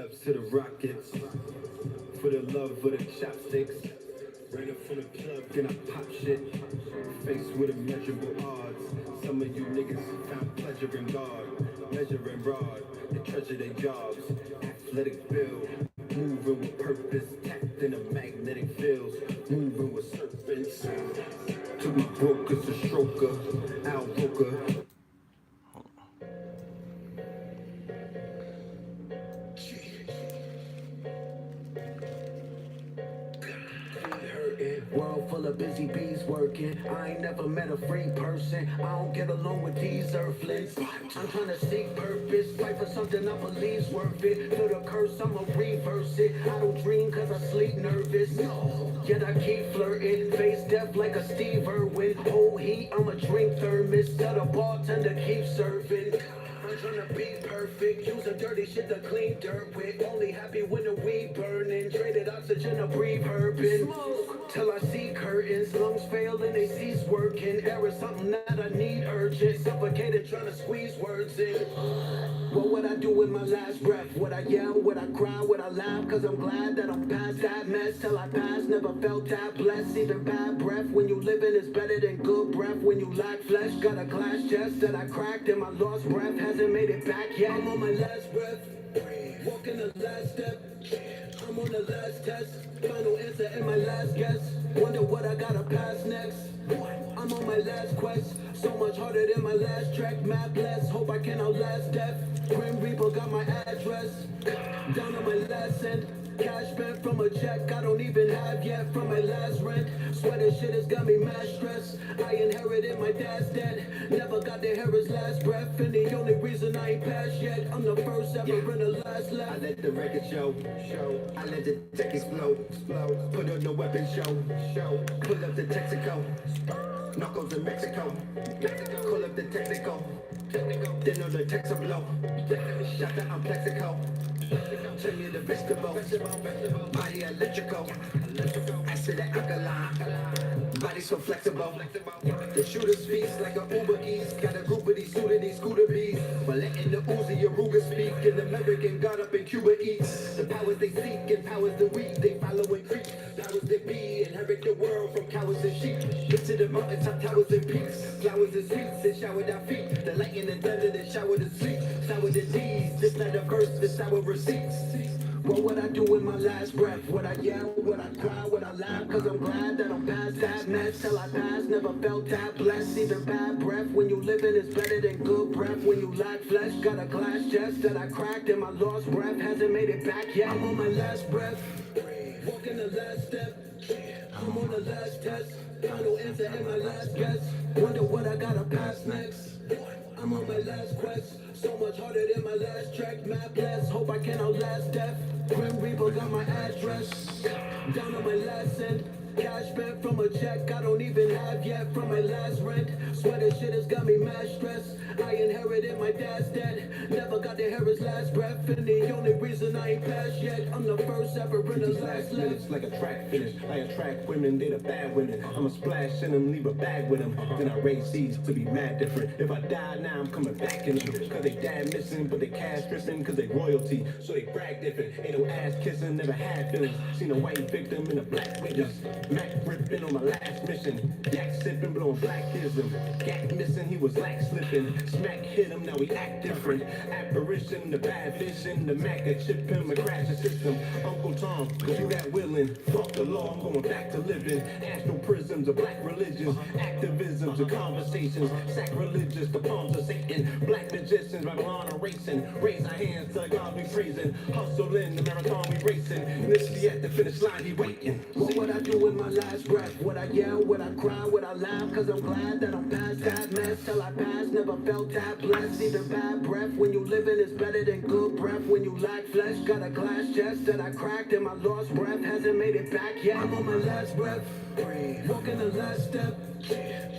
ups to the rockets. For the love of the chopsticks. Ran up from the plug and I pop shit. Faced with immeasurable odds. Some of you niggas found pleasure in God. Measuring rod, they treasure their jobs. Athletic build, moving with purpose. Tapped in the magnetic fields. Moving with serpents. Took my brokers a stroker. Al Roker. World full of busy bees working. I ain't never met a free person. I don't get along with these earthlings. I'm trying to seek purpose, fight for something I believe's worth it. Feel the curse, I'ma reverse it. I don't dream cause I sleep nervous. Yet I keep flirting, face death like a Steve Irwin. Whole heat, I'ma drink thermos. Tell the bartender keep serving. I'm tryna be perfect, using dirty shit to clean dirt with. Only happy when the weed burning, traded oxygen to breathe urban. Till I see curtains, lungs fail and they cease working. Air is something that I need urgent, suffocated trying to squeeze words in. What would I do with my last breath? Would I yell, would I cry, would I laugh? Cause I'm glad that I'm past that mess. Till I pass, never felt that blessed. Even bad breath when you living is better than good breath. When you lack flesh, got a glass chest that I cracked and my lost breath hasn't made it back yet. I'm on my last breath, walking the last step. I'm on the last test, final answer and my last guess. Wonder what I gotta pass next. I'm on my last quest, so much harder than my last track. Map less, hope I can outlast death. Grim Reaper got my address, down on my last cent. Cash spent from a check I don't even have yet from my last rent. Sweater shit has got me mad stressed. I inherited my dad's debt. Never got to hear his last breath. And the only reason I ain't passed yet, I'm the first ever and the last left. I let the record show. I let the tech explode. Put on the weapon show. Pull up the Texaco. Knuckles in Mexico. Call up the Texaco. Then on the Texas blow. Shot the Plexico. Turn me the vegetable. Body electrical. Acid and alkaline. Body so flexible. The shooter speaks like an Uber Eats. Got a group of these scooter bees. But letting the Uzi Aruga speak. And the American got up in Cuba eats. The powers they seek and powers the weak. They follow and creep. Powers they be. Inherit the world from cowards and sheep. Get to the mountaintop towers and peaks. Flowers and sweets and showered our feet. The lightning and thunder that shower the sleep. Sour the deeds. This not a verse, this our receipts. What would I do with my last breath? Would I yell? Would I cry? Would I laugh? Cause I'm glad that I'm past that mess. Till I pass, never felt that blessed. Even bad breath when you living is better than good breath. When you lack flesh, got a glass chest that I cracked and my lost breath hasn't made it back yet. I'm on my last breath, walking the last step. I'm on the last test, final answer and my last guess. Wonder what I gotta pass next. I'm on my last quest, so much harder than my last track. Map less, hope I can outlast death. Grim Reaper got my address, down on my last cent. Cash spent from a check I don't even have yet from my last rent. Sweater shit has got me mad stressed. I inherited my dad's debt. Never got to hear his last breath. And the only reason I ain't passed yet, I'm the first ever and the last left. It's like a track finish. I attract women, they the bad women. I'ma splash in them, leave a bag with them. Then I raise seeds to be mad different. If I die now, I'm coming back in them. Cause they dad missing, but they cash missing. Cause they royalty, so they brag different. Ain't no ass kissing, never had feelings. Seen a white victim in a black witness. Mac ripping on my last mission. Yak sipping, blowing blackism. Gat missing, he was lack slipping. Smack hit him, now we act different. Apparition, the bad vision. The Mac a chip him and crash the system. Uncle Tom, cause you that willing. Fuck the law, I'm going back to living. Astral prisms of black religions. Activisms of conversations. Sacrilegious, the palms of Satan. Black magicians, Babylon are racing. Raise our hands to God we praising. Hustling, the marathon we racing. Initially at the finish line, he waiting. What would I do with my last breath? Would I yell? Would I cry? Would I laugh? Cause I'm glad that I'm past that mess. Till I pass, never felt that blessed. Even bad breath when you living is better than good breath. When you lack flesh, got a glass chest that I cracked and my lost breath hasn't made it back yet. I'm on my last breath, walking the last step.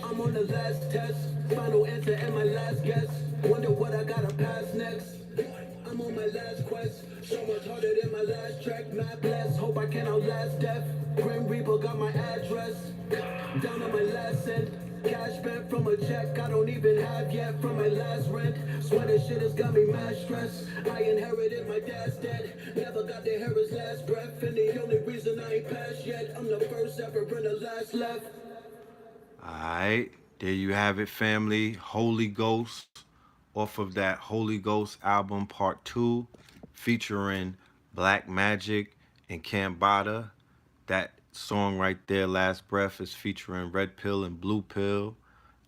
I'm on the last test, final answer and my last guess. Wonder what I gotta pass next. I'm on my last quest, so much harder than my last track. Map less, hope I can outlast death. Grim Reaper got my address, down on my last cent. Cash back from a check I don't even have yet from my last rent. Swear this shit has got me mad stressed. I inherited my dad's debt. Never got to hear his last breath. And the only reason I ain't passed yet, I'm the first ever and the last left. All right, there you have it, family. Holy Ghost, off of that Holy Ghost album, Part 2, featuring Black Magic and Cambada. That song right there, Last Breath, is featuring Red Pill and Blue Pill.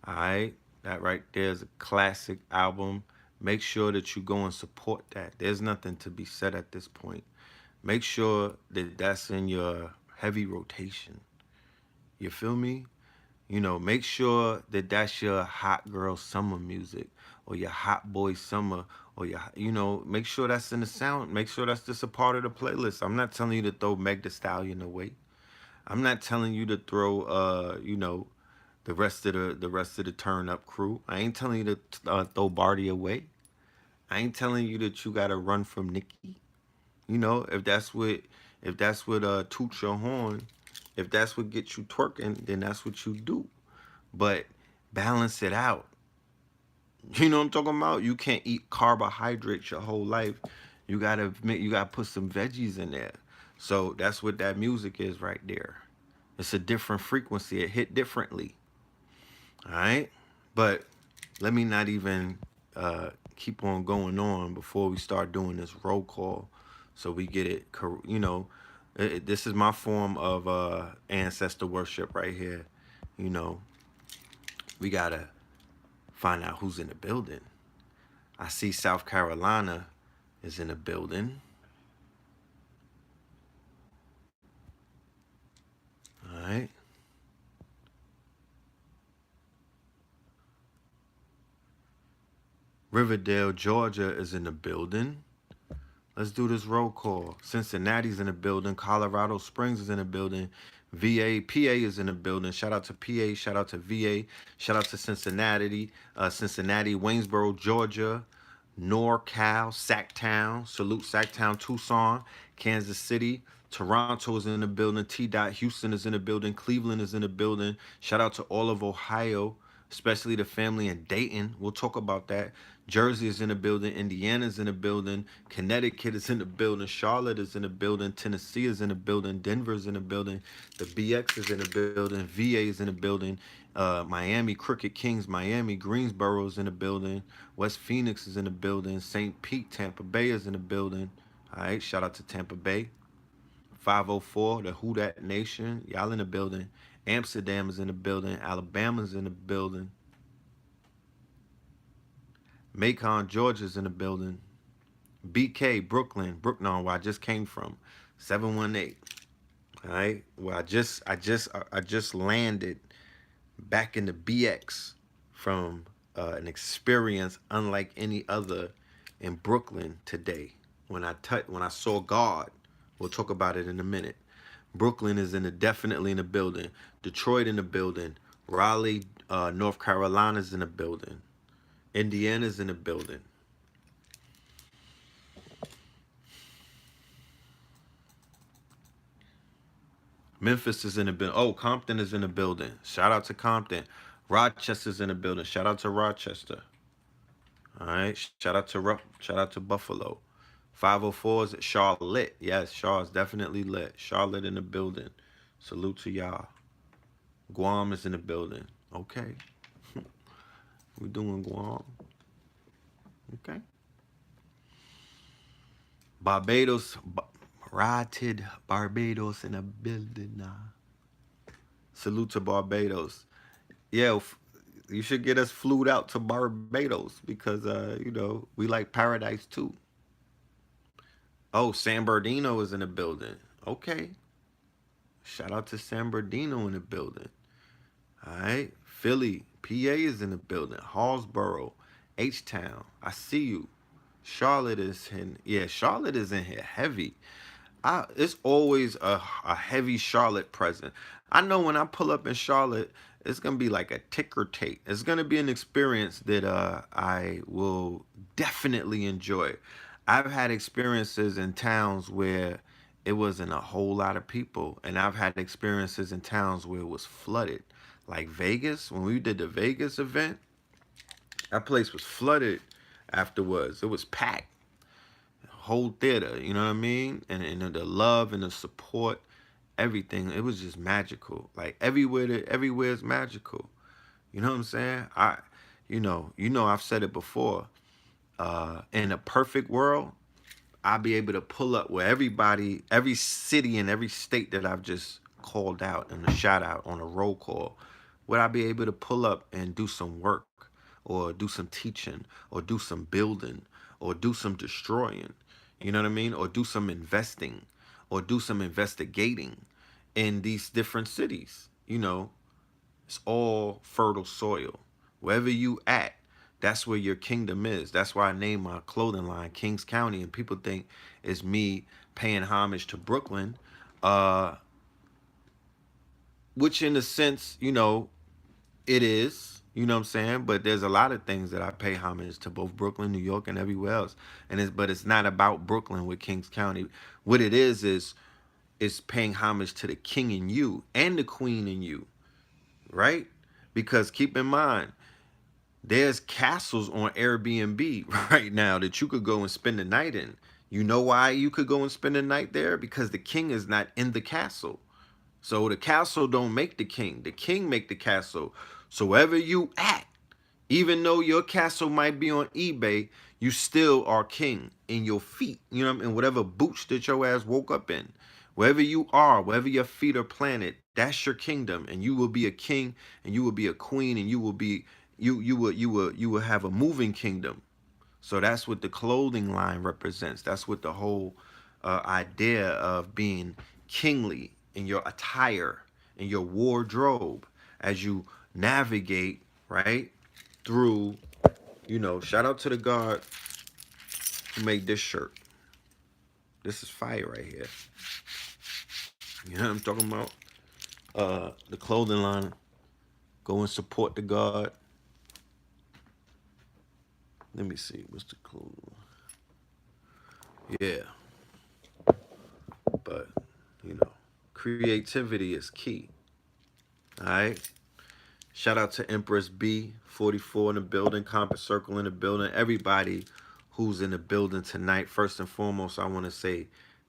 All right, that right there is a classic album. Make sure that you go and support that. There's nothing to be said at this point. Make sure that that's in your heavy rotation. You feel me? You know, make sure that that's your hot girl summer music or your hot boy summer or your, you know, make sure that's in the sound. Make sure that's just a part of the playlist. I'm not telling you to throw Meg Thee Stallion away. I'm not telling you to throw, you know, the rest of the turn up crew. I ain't telling you to throw Barty away. I ain't telling you that you gotta run from Nicki. You know, if that's what toots your horn, if that's what gets you twerking, then that's what you do. But balance it out. You know what I'm talking about? You can't eat carbohydrates your whole life. You gotta put some veggies in there. So that's what that music is right there. It's a different frequency. It hit differently. All right. But let me not even keep on going on before we start doing this roll call, so we get it. You know, this is my form of ancestor worship right here. You know, we gotta find out who's in the building. I see South Carolina is in the building. All right. Riverdale, Georgia is in the building. Let's do this roll call. Cincinnati's in the building. Colorado Springs is in the building. VA, PA is in the building. Shout out to PA. Shout out to VA. Shout out to Cincinnati, Waynesboro, Georgia, NorCal, Sacktown. Salute Sacktown, Tucson, Kansas City. Toronto is in the building. T. Houston is in the building. Cleveland is in the building. Shout out to all of Ohio, especially the family in Dayton. We'll talk about that. Jersey is in the building. Indiana's in the building. Connecticut is in the building. Charlotte is in the building. Tennessee is in the building. Denver's in the building. The BX is in the building. VA is in the building. Miami, Crooked Kings, Miami, Greensboro is in the building. West Phoenix is in the building. St. Pete, Tampa Bay is in the building. All right, shout out to Tampa Bay. 504, the Who Dat Nation, y'all in the building. Amsterdam is in the building. Alabama's in the building. Macon, Georgia's in the building. BK, Brooklyn, where I just came from. 718. All right. Well, I just landed back in the BX from an experience unlike any other in Brooklyn today. When I saw God, we'll talk about it in a minute. Brooklyn is definitely in the building. Detroit in the building. Raleigh, North Carolina's in the building. Indiana's in the building. Memphis is in the building. Oh, Compton is in the building. Shout out to Compton. Rochester's in the building. Shout out to Rochester. All right. Shout out to Buffalo. 504 is Charlotte. Yes, Charlotte's definitely lit. Charlotte in the building. Salute to y'all. Guam is in the building. Okay. We doing Guam. Okay. Barbados. Rotted Barbados in the building now. Salute to Barbados. Yeah, you should get us flued out to Barbados because you know, we like paradise too. Oh, San Bernardino is in the building. Okay. Shout out to San Bernardino in the building. All right. Philly, PA is in the building. Hallsboro, H-Town. I see you. Charlotte is in. Yeah, Charlotte is in here heavy. It's always a heavy Charlotte present. I know when I pull up in Charlotte, it's gonna be like a ticker tape. It's gonna be an experience that I will definitely enjoy. I've had experiences in towns where it wasn't a whole lot of people. And I've had experiences in towns where it was flooded. Like Vegas, when we did the Vegas event, that place was flooded afterwards. It was packed. Whole theater, you know what I mean? And the love and the support, everything. It was just magical. Like everywhere is magical. You know what I'm saying? I've said it before. In a perfect world, I'll be able to pull up where everybody, every city and every state that I've just called out and a shout out on a roll call, would I be able to pull up and do some work or do some teaching or do some building or do some destroying, you know what I mean? Or do some investing or do some investigating in these different cities, it's all fertile soil. Wherever you at, that's where your kingdom is. That's why I named my clothing line Kings County, and people think it's me paying homage to Brooklyn, uh, which in a sense, it is. You know what I'm saying? But there's a lot of things that I pay homage to both Brooklyn, New York, and everywhere else. But it's not about Brooklyn with Kings County. What it is paying homage to the king in you and the queen in you, right? Because keep in mind, there's castles on Airbnb right now that you could go and spend the night in. You know why you could go and spend the night there? Because the king is not in the castle. So the castle don't make the king. The king make the castle. So wherever you at, even though your castle might be on eBay, you still are king in your feet. You know what I mean? Whatever boots that your ass woke up in. Wherever you are, wherever your feet are planted, that's your kingdom. And you will be a king and you will be a queen and you will have a moving kingdom. So that's what the clothing line represents. That's what the whole idea of being kingly in your attire, in your wardrobe, as you navigate, right, through, shout out to the God who made this shirt. This is fire right here. You know what I'm talking about? The clothing line. Go and support the God. Let me see. What's the clothing line? Yeah. But, creativity is key. All right. Shout out to Empress B, 44 in the building, Compass Circle in the building, everybody who's in the building tonight. First and foremost, I want to say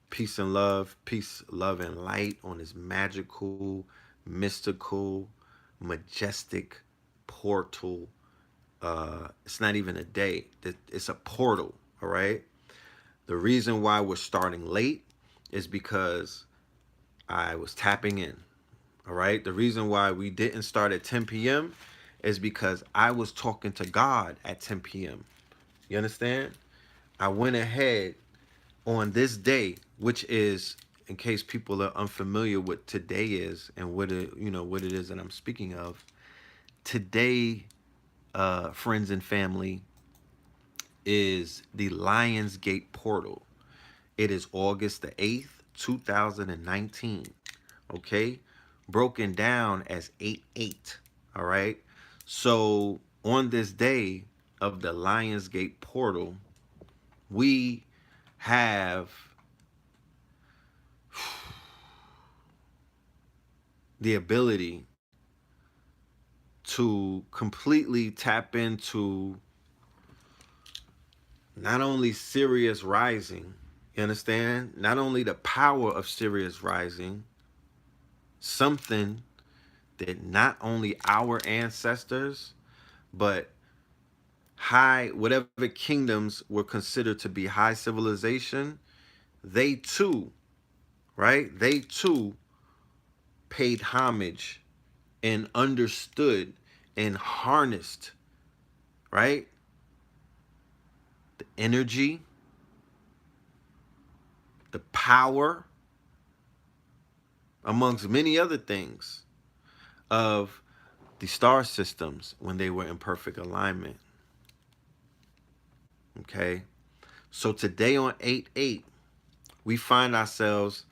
peace and love, and light on this magical, mystical, majestic portal. It's not even a day. It's a portal, all right? The reason why we're starting late is because I was tapping in. All right. The reason why we didn't start at 10 p.m. is because I was talking to God at 10 p.m. You understand? I went ahead on this day, which is, in case people are unfamiliar with today is and what it is that I'm speaking of. Today, friends and family, is the Lionsgate portal. It is August the 8th, 2019. Okay? Broken down as 8-8. All right? So on this day of the Lionsgate portal, we have the ability to completely tap into not only Sirius rising, you understand? Not only the power of Sirius rising, something that not only our ancestors, but whatever kingdoms were considered to be high civilization, they too, right? They too paid homage and understood and harnessed, right? The energy, the power, amongst many other things, of the star systems when they were in perfect alignment. Okay? So today on 8-8, we find ourselves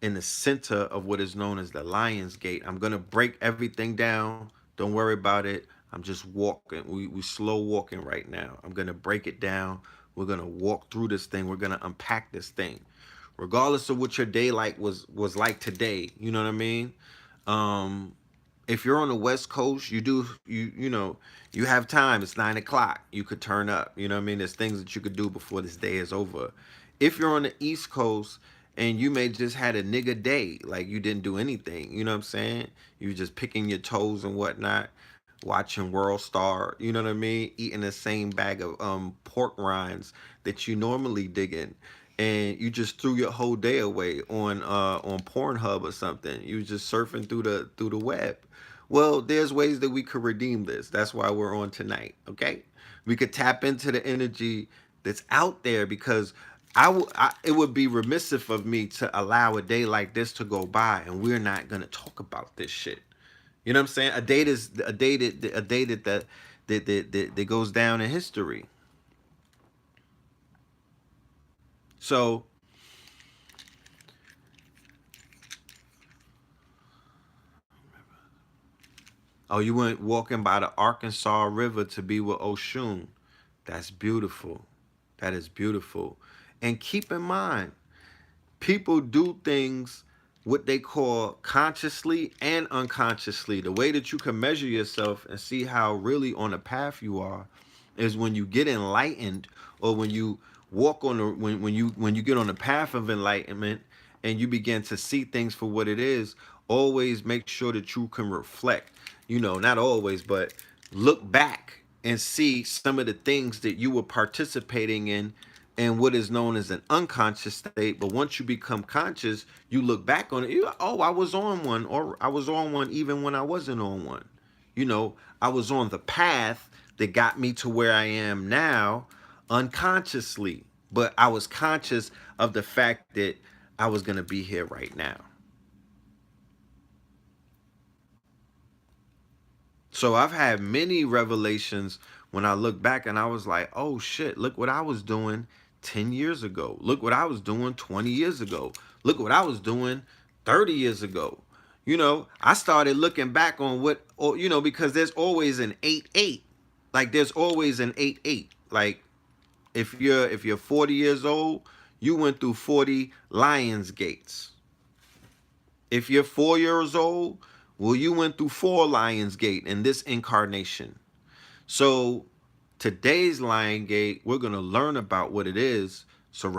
in the center of what is known as the Lion's Gate. I'm going to break everything down. Don't worry about it. I'm just walking. We slow walking right now. I'm going to break it down. We're going to walk through this thing. We're going to unpack this thing, regardless of what your day was like today. You know what I mean? Um, if you're on the West Coast, you have time. It's 9 o'clock. You could turn up. You know what I mean? There's things that you could do before this day is over. If you're on the East Coast and you may just had a nigga day, like you didn't do anything. You know what I'm saying? You were just picking your toes and whatnot, watching World Star. You know what I mean? Eating the same bag of pork rinds that you normally dig in, and you just threw your whole day away on Pornhub or something. You was just surfing through the web. Well, there's ways that we could redeem this. That's why we're on tonight. Okay, we could tap into the energy that's out there, because it would be remiss of me to allow a day like this to go by and we're not gonna talk about this shit. You know what I'm saying? A date that goes down in history. So, oh, you went walking by the Arkansas River to be with Oshun. That's beautiful. That is beautiful. And keep in mind, people do things what they call consciously and unconsciously. The way that you can measure yourself and see how really on the path you are is when you get enlightened, or when you walk on the when you get on the path of enlightenment and you begin to see things for what it is. Always make sure that you can reflect, not always, but look back and see some of the things that you were participating in what is known as an unconscious state. But once you become conscious, you look back on it. Oh, I was on one, or I was on one even when I wasn't on one. I was on the path that got me to where I am now unconsciously. But I was conscious of the fact that I was going to be here right now. So I've had many revelations when I look back and I was like, oh shit, look what I was doing 10 years ago. Look what I was doing 20 years ago. Look what I was doing 30 years ago. I started looking back on because there's always an 8-8. Like there's always an 8-8. Like if you're 40 years old, you went through 40 Lions Gates. If you're 4 years old, well, you went through 4 Lions Gate in this incarnation. So today's Lion Gate, we're gonna learn about what it is. So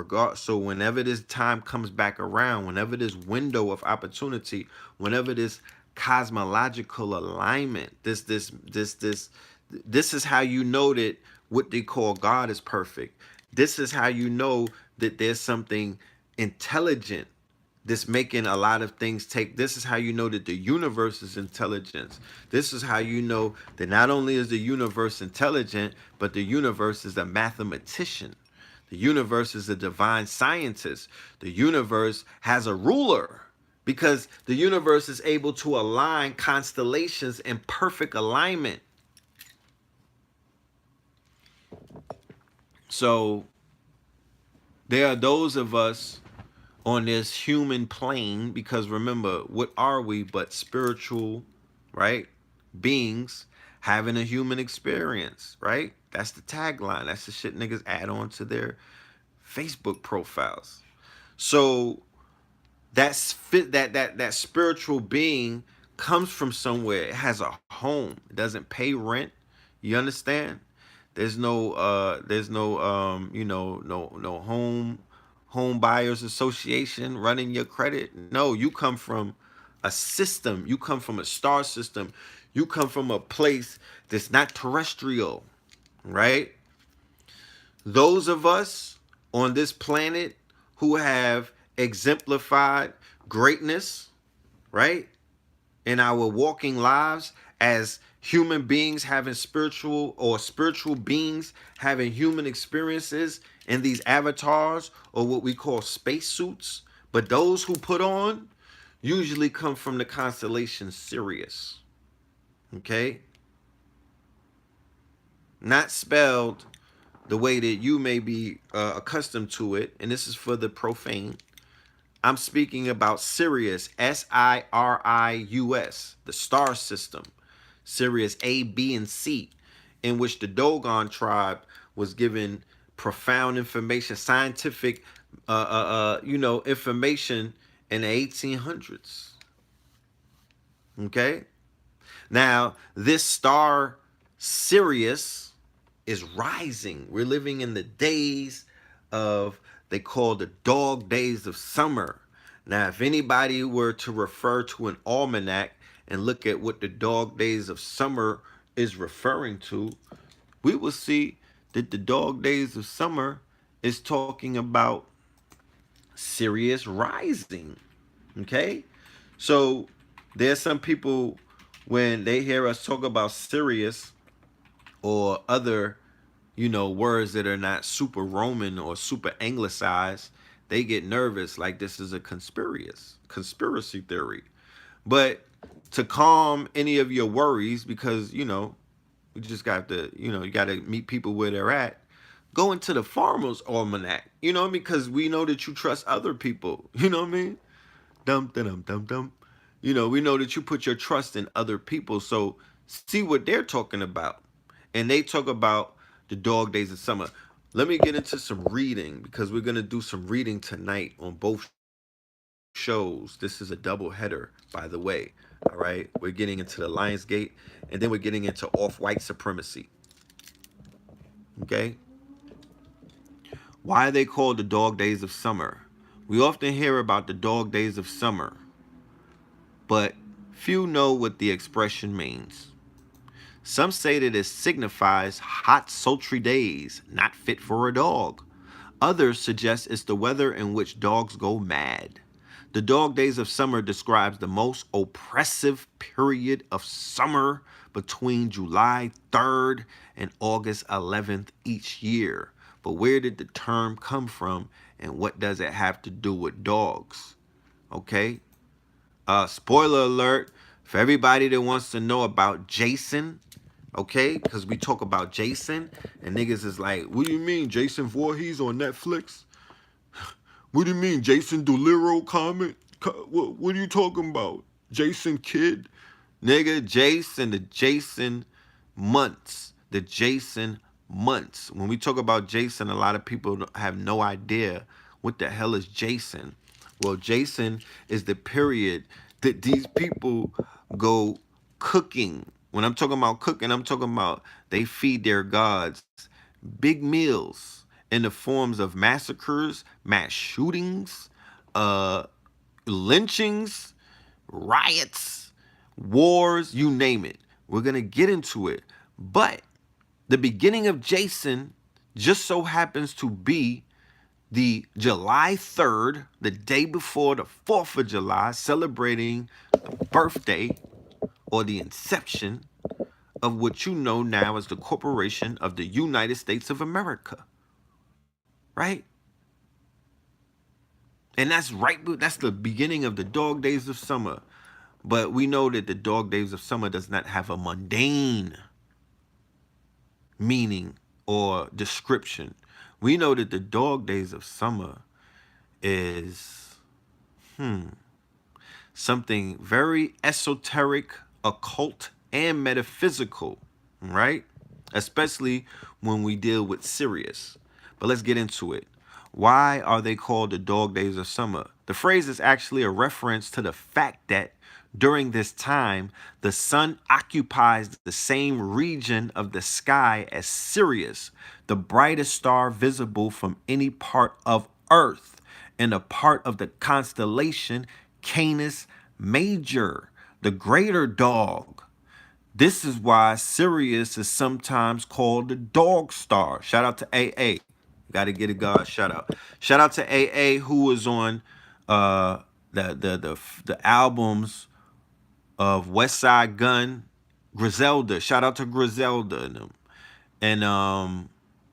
whenever this time comes back around, whenever this window of opportunity, whenever this cosmological alignment, this is how you know that what they call God is perfect. This is how you know that there's something intelligent that's making a lot of things take. This is how you know that the universe is intelligence. This is how you know that not only is the universe intelligent, but the universe is a mathematician. The universe is a divine scientist. The universe has a ruler, because the universe is able to align constellations in perfect alignment. So there are those of us on this human plane, because remember, what are we but spiritual, right, beings having a human experience, right? That's the tagline. That's the shit niggas add on to their Facebook profiles. So that spiritual being comes from somewhere. It has a home. It doesn't pay rent. You understand? There's no no home buyers association running your credit. No, you come from a system. You come from a star system. You come from a place that's not terrestrial, right? Those of us on this planet who have exemplified greatness, right, in our walking lives as human beings having spiritual beings having human experiences in these avatars, or what we call spacesuits. But those who put on usually come from the constellation Sirius. Okay? Not spelled the way that you may be accustomed to it, and this is for the profane. I'm speaking about Sirius, Sirius, the star system, Sirius A, B, and C, in which the Dogon tribe was given profound information, scientific information in the 1800s. Okay. Now, this star Sirius is rising. We're living in the days of, they call the dog days of summer. Now, if anybody were to refer to an almanac and look at what the dog days of summer is referring to, we will see that the dog days of summer is talking about Sirius rising. Okay? So there's some people, when they hear us talk about Sirius or other, words that are not super Roman or super anglicized, they get nervous like this is a conspiracy theory. But to calm any of your worries, because you just got to, you got to meet people where they're at. Go into the Farmer's Almanac, what I mean? Because we know that you trust other people, you know what I mean? Dum dum dum dum. We know that you put your trust in other people. So see what they're talking about. And they talk about the dog days of summer. Let me get into some reading because we're gonna do some reading tonight on both shows. This is a double header, by the way. All right. We're getting into the Lionsgate and then we're getting into off-white supremacy. Okay. Why are they called the dog days of summer? We often hear about the dog days of summer, but few know what the expression means. Some say that it signifies hot, sultry days, not fit for a dog. Others suggest it's the weather in which dogs go mad. The dog days of summer describes the most oppressive period of summer between July 3rd and August 11th each year. But where did the term come from and what does it have to do with dogs? Okay? Spoiler alert for everybody that wants to know about Jason, okay? Because we talk about Jason, and niggas is like, what do you mean, Jason Voorhees on Netflix? What do you mean, Jason Dolittle comment? What are you talking about? Jason Kidd? Nigga, Jason, the Jason months. The Jason months. When we talk about Jason, a lot of people have no idea what the hell is Jason. Well, Jason is the period that these people go cooking. When I'm talking about cooking, I'm talking about they feed their gods big meals in the forms of massacres, mass shootings, uh, lynchings, riots, wars, you name it. We're going to get into it. But the beginning of Jason just so happens to be the July 3rd, the day before the 4th of July, celebrating the birthday or the inception of what you know now as the Corporation of the United States of America. Right? And that's the beginning of the dog days of summer. But we know that the dog days of summer does not have a mundane meaning or description. We know that the dog days of summer is something very esoteric, occult, and metaphysical, right? Especially when we deal with Sirius. But let's get into it. Why are they called the dog days of summer? The phrase is actually a reference to the fact that during this time, the sun occupies the same region of the sky as Sirius, the brightest star visible from any part of Earth, and a part of the constellation Canis Major, the greater dog. This is why Sirius is sometimes called the dog star. Shout out to AA. Got to get a God shout out. Shout out to AA who was on the albums of West Side Gun, Griselda. Shout out to Griselda and them. And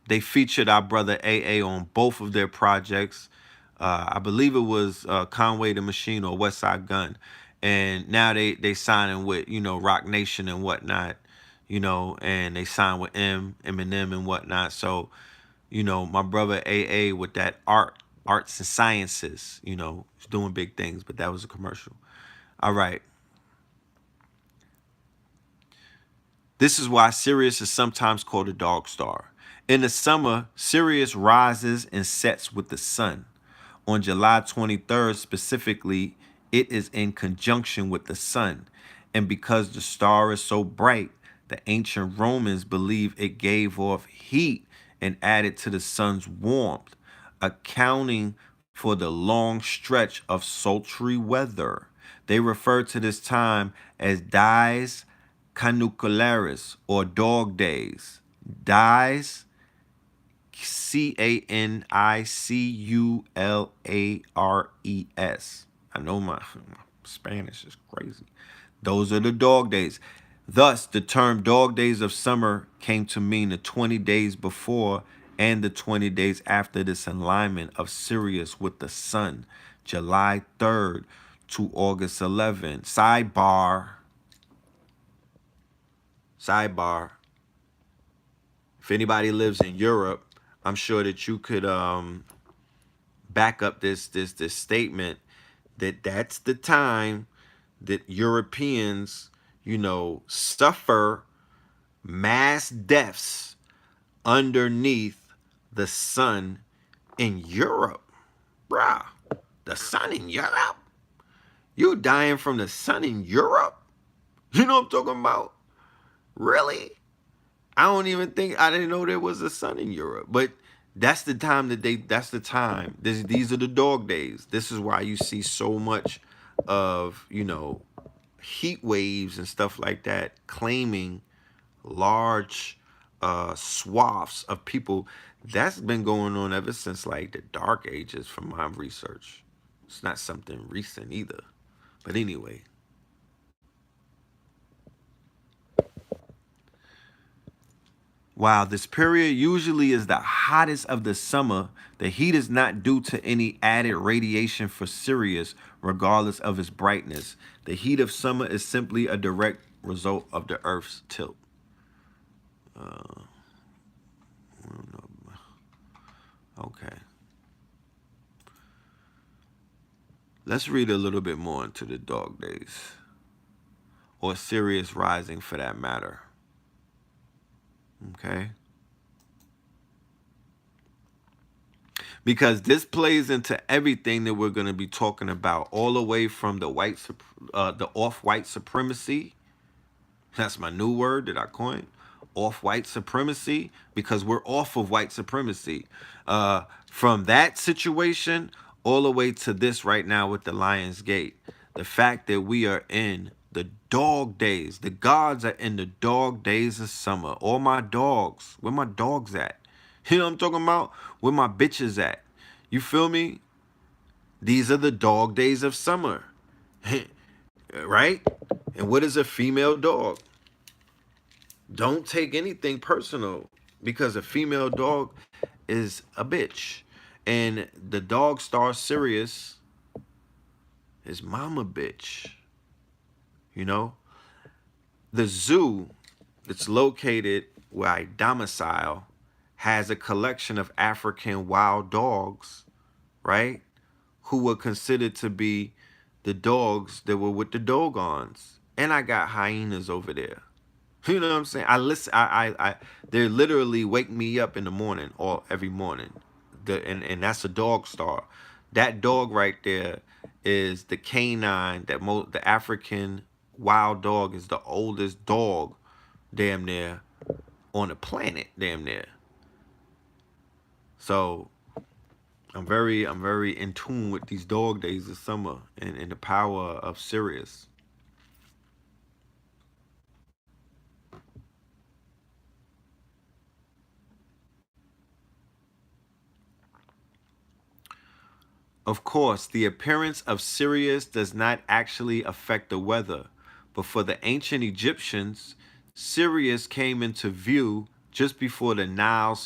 they featured our brother AA on both of their projects. I believe it was Conway the Machine or West Side Gun. And now they signing with, Rock Nation and whatnot, and they signed with Eminem and whatnot. So, my brother AA with that arts and sciences, he's doing big things, but that was a commercial. All right. This is why Sirius is sometimes called a dog star. In the summer, Sirius rises and sets with the sun. On July 23rd, specifically, it is in conjunction with the sun. And because the star is so bright, the ancient Romans believe it gave off heat and added to the sun's warmth, accounting for the long stretch of sultry weather. They refer to this time as dies canicularis, or dog days. Dies, Caniculares. I know my Spanish is crazy. Those are the dog days. Thus, the term dog days of summer came to mean the 20 days before and the 20 days after this alignment of Sirius with the sun, July 3rd to August 11th. Sidebar. If anybody lives in Europe, I'm sure that you could back up this statement that that's the time that Europeans, suffer mass deaths underneath the sun in Europe. Bruh, the sun in Europe? You dying from the sun in Europe? You know what I'm talking about? Really? I didn't know there was a sun in Europe. But that's the time these are the dog days. This is why you see so much of, heat waves and stuff like that, claiming large swaths of people. That's been going on ever since like the dark ages from my research. It's not something recent either. But anyway. While this period usually is the hottest of the summer, the heat is not due to any added radiation for Sirius, regardless of its brightness. The heat of summer is simply a direct result of the Earth's tilt. Okay. Let's read a little bit more into the dog days, or Sirius rising for that matter. Okay. Because this plays into everything that we're going to be talking about, all the way from the off-white supremacy. That's my new word that I coined, off-white supremacy, because we're off of white supremacy. From that situation all the way to this right now with the Lion's Gate. The fact that we are in the dog days. The gods are in the dog days of summer. All my dogs. Where my dogs at? You know what I'm talking about? Where my bitches at? You feel me? These are the dog days of summer. Right? And what is a female dog? Don't take anything personal, because a female dog is a bitch. And the dog star Sirius is mama bitch. The zoo that's located where I domicile has a collection of African wild dogs, right? Who were considered to be the dogs that were with the Dogons. And I got hyenas over there. You know what I'm saying? They literally wake me up in the morning, or every morning. And that's a dog star. That dog right there is the canine, the African wild dog is the oldest dog damn near on the planet, damn near. So I'm very in tune with these dog days of summer and the power of Sirius. Of course, the appearance of Sirius does not actually affect the weather, but for the ancient Egyptians, Sirius came into view just before the Nile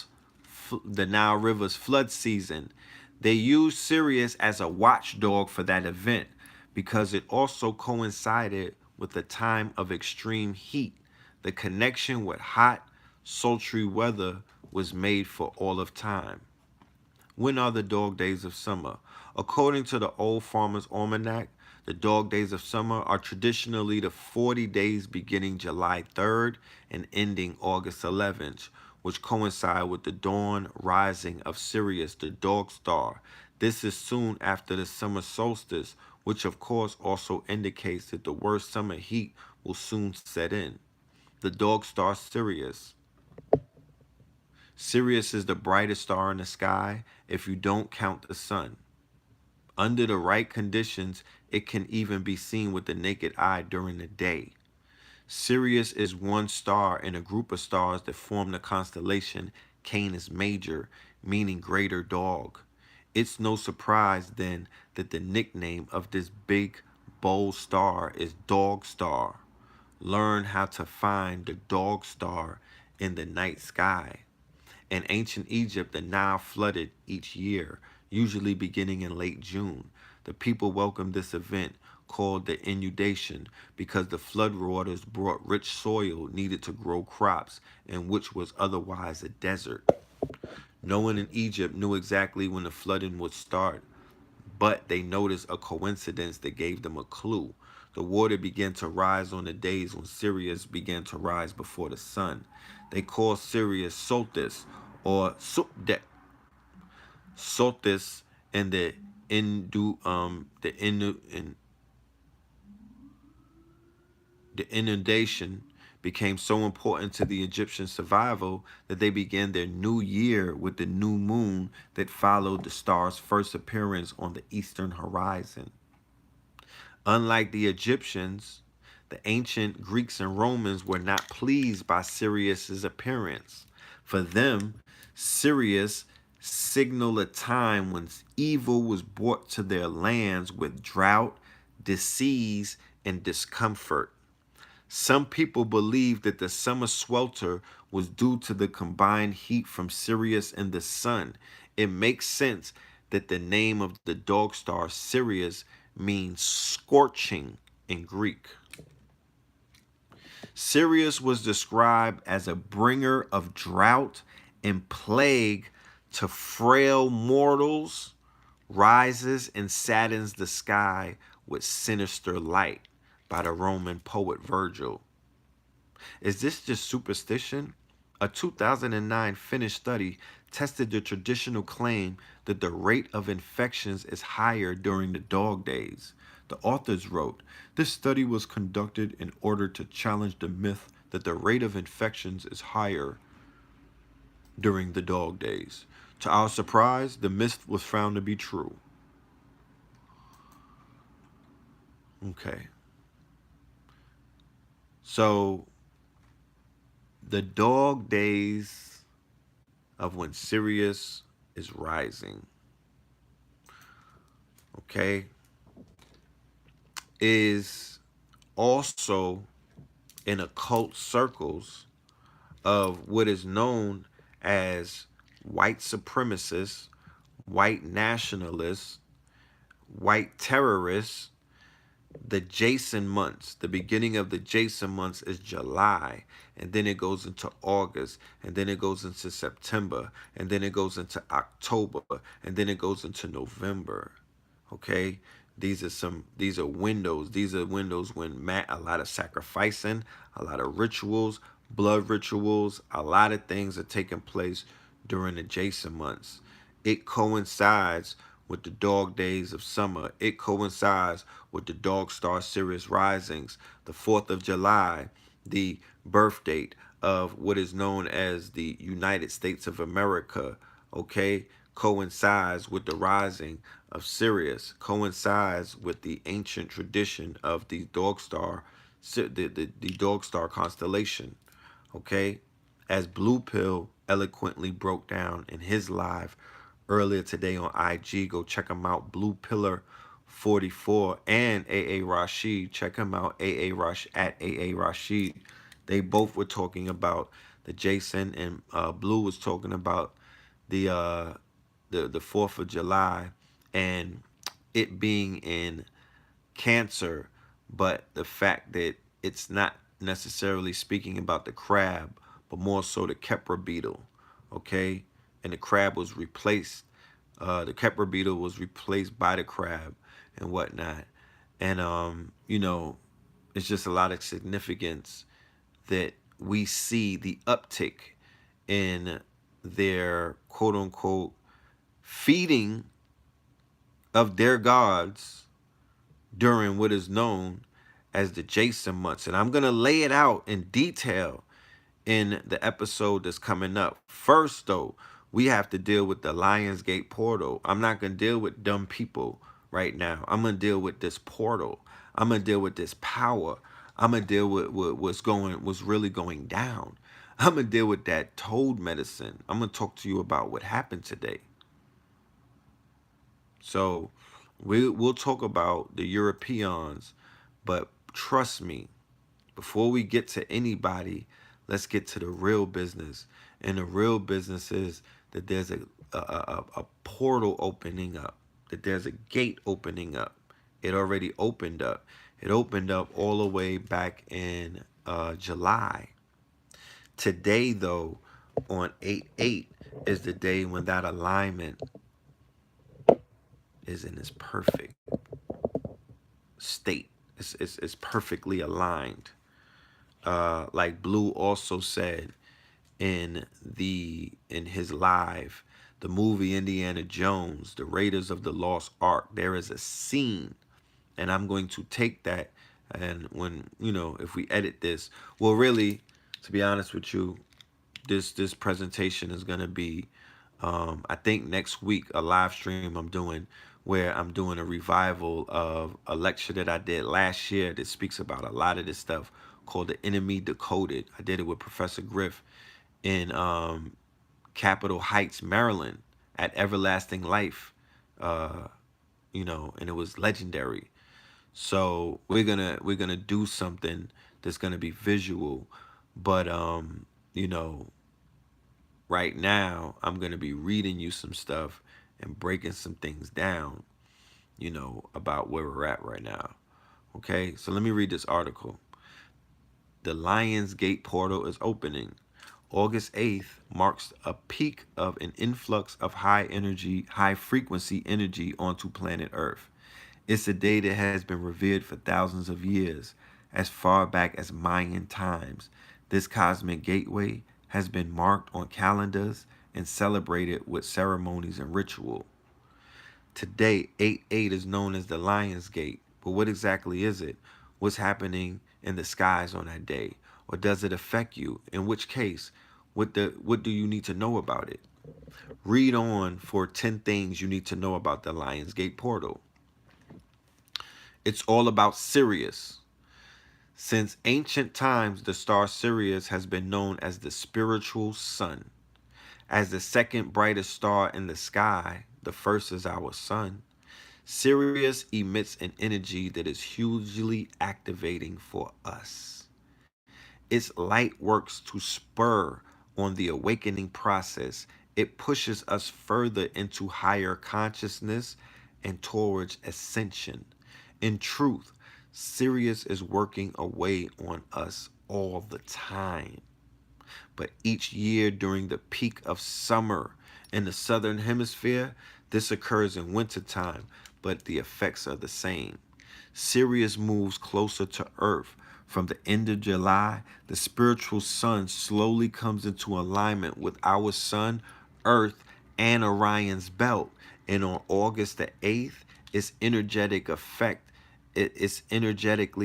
River's flood season. They used Sirius as a watchdog for that event because it also coincided with the time of extreme heat. The connection with hot, sultry weather was made for all of time. When are the dog days of summer? According to the Old Farmer's Almanac, the dog days of summer are traditionally the 40 days beginning July 3rd and ending August 11th, which coincide with the dawn rising of Sirius, the dog star. This is soon after the summer solstice, which of course also indicates that the worst summer heat will soon set in. The dog star Sirius. Sirius is the brightest star in the sky if you don't count the sun. Under the right conditions, it can even be seen with the naked eye during the day. Sirius is one star in a group of stars that form the constellation Canis Major, meaning greater dog. It's no surprise then that the nickname of this big, bold star is Dog Star. Learn how to find the dog star in the night sky. In ancient Egypt, the Nile flooded each year, usually beginning in late June. The people welcomed this event, called the inundation, because the flood waters brought rich soil needed to grow crops in which was otherwise a desert. No one in Egypt knew exactly when the flooding would start, but they noticed a coincidence that gave them a clue. The water began to rise on the days when Sirius began to rise before the sun. They called Sirius Soltis or Supdek. Soltis and the the inundation became so important to the Egyptian survival that they began their new year with the new moon that followed the star's first appearance on the eastern horizon. Unlike the Egyptians, the ancient Greeks and Romans were not pleased by Sirius's appearance. For them, Sirius signaled a time when evil was brought to their lands with drought, disease, and discomfort. Some people believe that the summer swelter was due to the combined heat from Sirius and the sun. It makes sense that the name of the dog star Sirius means scorching in Greek. Sirius was described as a bringer of drought and plague to frail mortals, rises and saddens the sky with sinister light by the Roman poet Virgil. Is this just superstition? A 2009 Finnish study tested the traditional claim that the rate of infections is higher during the dog days. The authors wrote, this study was conducted in order to challenge the myth that the rate of infections is higher during the dog days. To our surprise, the myth was found to be true. Okay. So the dog days of when Sirius is rising, okay, is also in occult circles of what is known as white supremacists, white nationalists, white terrorists. The Jason months, the beginning of the Jason months is July, and then it goes into August, and then it goes into September, and then it goes into October, and then it goes into November. Okay, these are windows. These are windows when a lot of sacrificing, a lot of rituals, blood rituals, a lot of things are taking place during the Jason months. It coincides with the dog days of summer. It coincides with the dog star Sirius risings, the 4th of July, the birth date of what is known as the United States of America, okay, coincides with the rising of Sirius, coincides with the ancient tradition of the dog star, the dog star constellation, okay, as Blue Pill eloquently broke down in his live earlier today on IG. Go check him out, Blue Pillar 44, and AA Rashid. Check him out, at AA Rashid. They both were talking about the Jason, and Blue was talking about the 4th of July and it being in Cancer, but the fact that it's not necessarily speaking about the crab, but more so the Kepra beetle, okay? And the crab was replaced, the Kepra beetle was replaced by the crab and whatnot. And, it's just a lot of significance that we see the uptick in their quote unquote feeding of their gods during what is known as the Jason months. And I'm going to lay it out in detail in the episode that's coming up. First, though, we have to deal with the Lionsgate portal. I'm not going to deal with dumb people right now. I'm going to deal with this portal. I'm going to deal with this power. I'm going to deal with what's really going down. I'm going to deal with that toad medicine. I'm going to talk to you about what happened today. So we'll talk about the Europeans, but trust me, before we get to anybody, let's get to the real business. And the real business is that there's a portal opening up, that there's a gate opening up. It already opened up. It opened up all the way back in July. Today, though, on 8/8 is the day when that alignment is in its perfect state. It's perfectly aligned. Like Blue also said in his live, the movie Indiana Jones, the Raiders of the Lost Ark, there is a scene, and I'm going to take that, and when, if we edit this, well, really, to be honest with you, this presentation is going to be, I think next week, a live stream I'm doing where I'm doing a revival of a lecture that I did last year that speaks about a lot of this stuff called The Enemy Decoded. I did it with Professor Griff in Capitol Heights, Maryland, at Everlasting Life, and it was legendary. So we're gonna do something that's gonna be visual, but you know, right now I'm gonna be reading you some stuff and breaking some things down, about where we're at right now. Okay, so let me read this article. The Lions Gate portal is opening. August 8th marks a peak of an influx of high frequency energy onto planet Earth. It's a day that has been revered for thousands of years, as far back as Mayan times. This cosmic gateway has been marked on calendars and celebrated with ceremonies and ritual. Today, 8/8 is known as the Lion's Gate. But what exactly is it? What's happening in the skies on that day? Or does it affect you? In which case, what do you need to know about it? Read on for 10 things you need to know about the Lion's Gate portal. It's all about Sirius. Since ancient times, the star Sirius has been known as the spiritual sun. As the second brightest star in the sky, the first is our sun. Sirius emits an energy that is hugely activating for us. Its light works to spur on the awakening process. It pushes us further into higher consciousness and towards ascension. In truth, Sirius is working away on us all the time. But each year during the peak of summer in the southern hemisphere, this occurs in wintertime, but the effects are the same. Sirius moves closer to Earth. From the end of July, the spiritual sun slowly comes into alignment with our sun, Earth, and Orion's belt. And on August the 8th, its energetically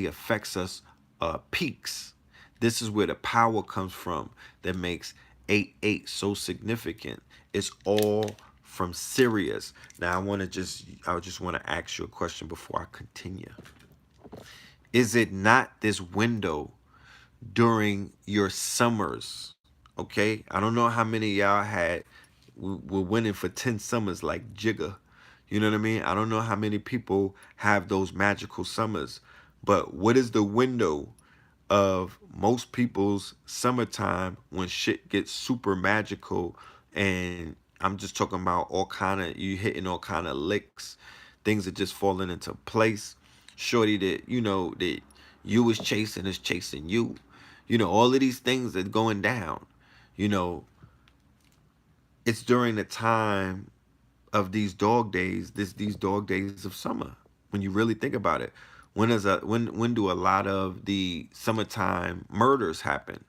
affects us, peaks. This is where the power comes from that makes 8/8 so significant. It's all from Sirius. Now I just want to ask you a question before I continue. Is it not this window during your summers? Okay, I don't know how many of y'all were winning for 10 summers like Jigga. You know what I mean? I don't know how many people have those magical summers, but what is the window of most people's summertime when shit gets super magical? And I'm just talking about you hitting all kind of licks, things are just falling into place. Shorty that you was chasing is chasing you. All of these things are going down. You know, it's during the time of these dog days, these dog days of summer. When you really think about it, when do a lot of the summertime murders happen?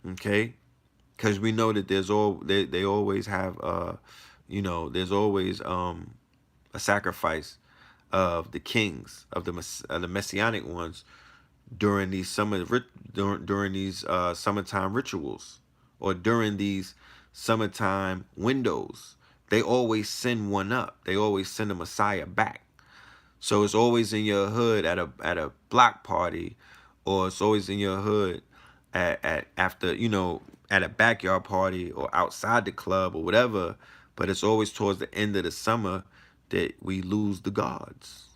Okay, because we know that they always have there's always a sacrifice of the kings of the messianic ones during these during these summertime rituals, or during these summertime windows. They always send one up. They always send a Messiah back. So it's always in your hood at a block party, or it's always in your hood at after, at a backyard party or outside the club or whatever. But it's always towards the end of the summer that we lose the gods,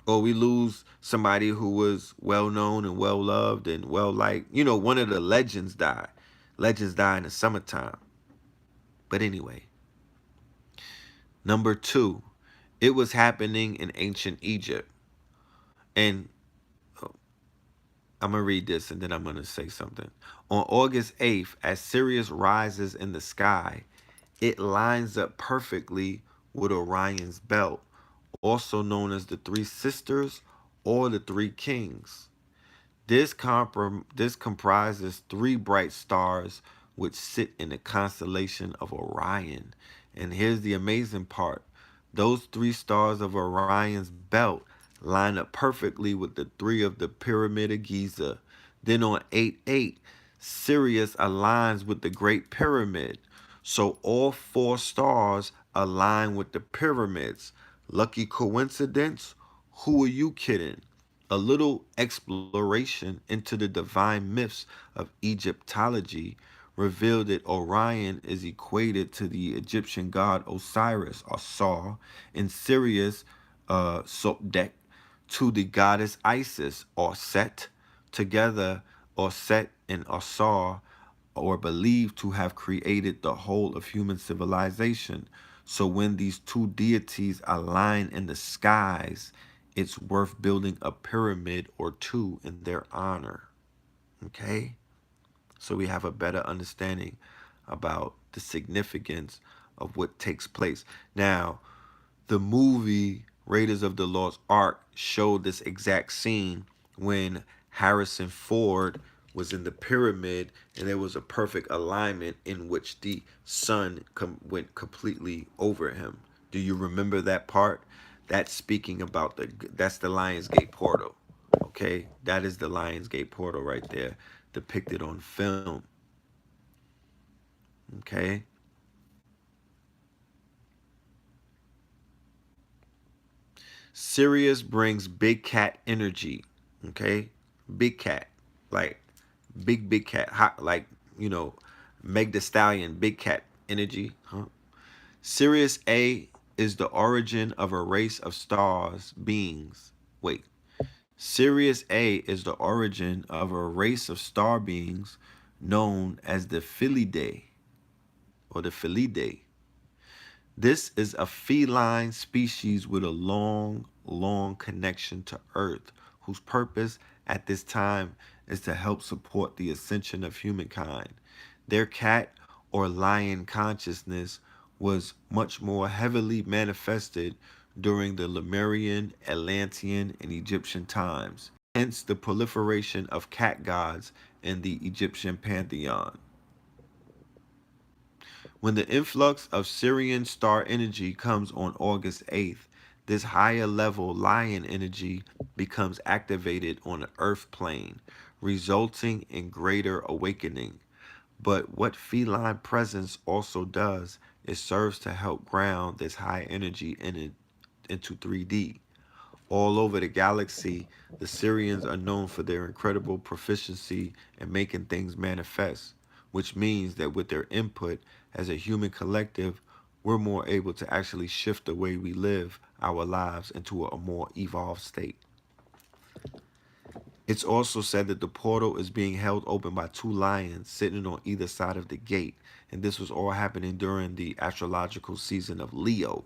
or we lose somebody who was well known and well loved and well liked. One of the legends die. Legends die in the summertime. But anyway, number two, it was happening in ancient Egypt. And I'm going to read this and then I'm going to say something. On August 8th, as Sirius rises in the sky, it lines up perfectly with Orion's belt, also known as the Three Sisters or the Three Kings. This comprises three bright stars which sit in the constellation of Orion. And here's the amazing part. Those three stars of Orion's belt line up perfectly with the three of the Pyramid of Giza. Then on 8/8, Sirius aligns with the Great Pyramid. So all four stars align with the pyramids. Lucky coincidence? Who are you kidding? A little exploration into the divine myths of Egyptology revealed that Orion is equated to the Egyptian god Osiris, or Saw, and Sirius, Sopdek, to the goddess Isis, or Set. Together, Set and Osar are believed to have created the whole of human civilization. So when these two deities align in the skies, it's worth building a pyramid or two in their honor. Okay? So we have a better understanding about the significance of what takes place. Now, the movie Raiders of the Lost Ark showed this exact scene when Harrison Ford was in the pyramid and there was a perfect alignment in which the sun went completely over him. Do you remember that part? That's speaking about that's the Lionsgate portal. Okay, that is the Lionsgate portal right there, depicted on film. Okay. Sirius brings big cat energy. Okay, big cat, like big cat, hot, like Meg the Stallion, big cat energy. Huh? Sirius A is the origin of a race of stars beings. Wait, Sirius A is the origin of a race of star beings known as the Felidae, or the Felidae. This is a feline species with a long connection to Earth, whose purpose at this time is to help support the ascension of humankind. Their cat or lion consciousness was much more heavily manifested during the Lemurian, Atlantean, and Egyptian times, hence the proliferation of cat gods in the Egyptian pantheon. When the influx of Sirian star energy comes on August 8th, this higher level lion energy becomes activated on the earth plane, resulting in greater awakening. But what feline presence also does is serves to help ground this high energy into 3D. All over the galaxy, the Syrians are known for their incredible proficiency in making things manifest, which means that with their input as a human collective, we're more able to actually shift the way we live our lives into a more evolved state. It's also said that the portal is being held open by two lions sitting on either side of the gate, and this was all happening during the astrological season of Leo.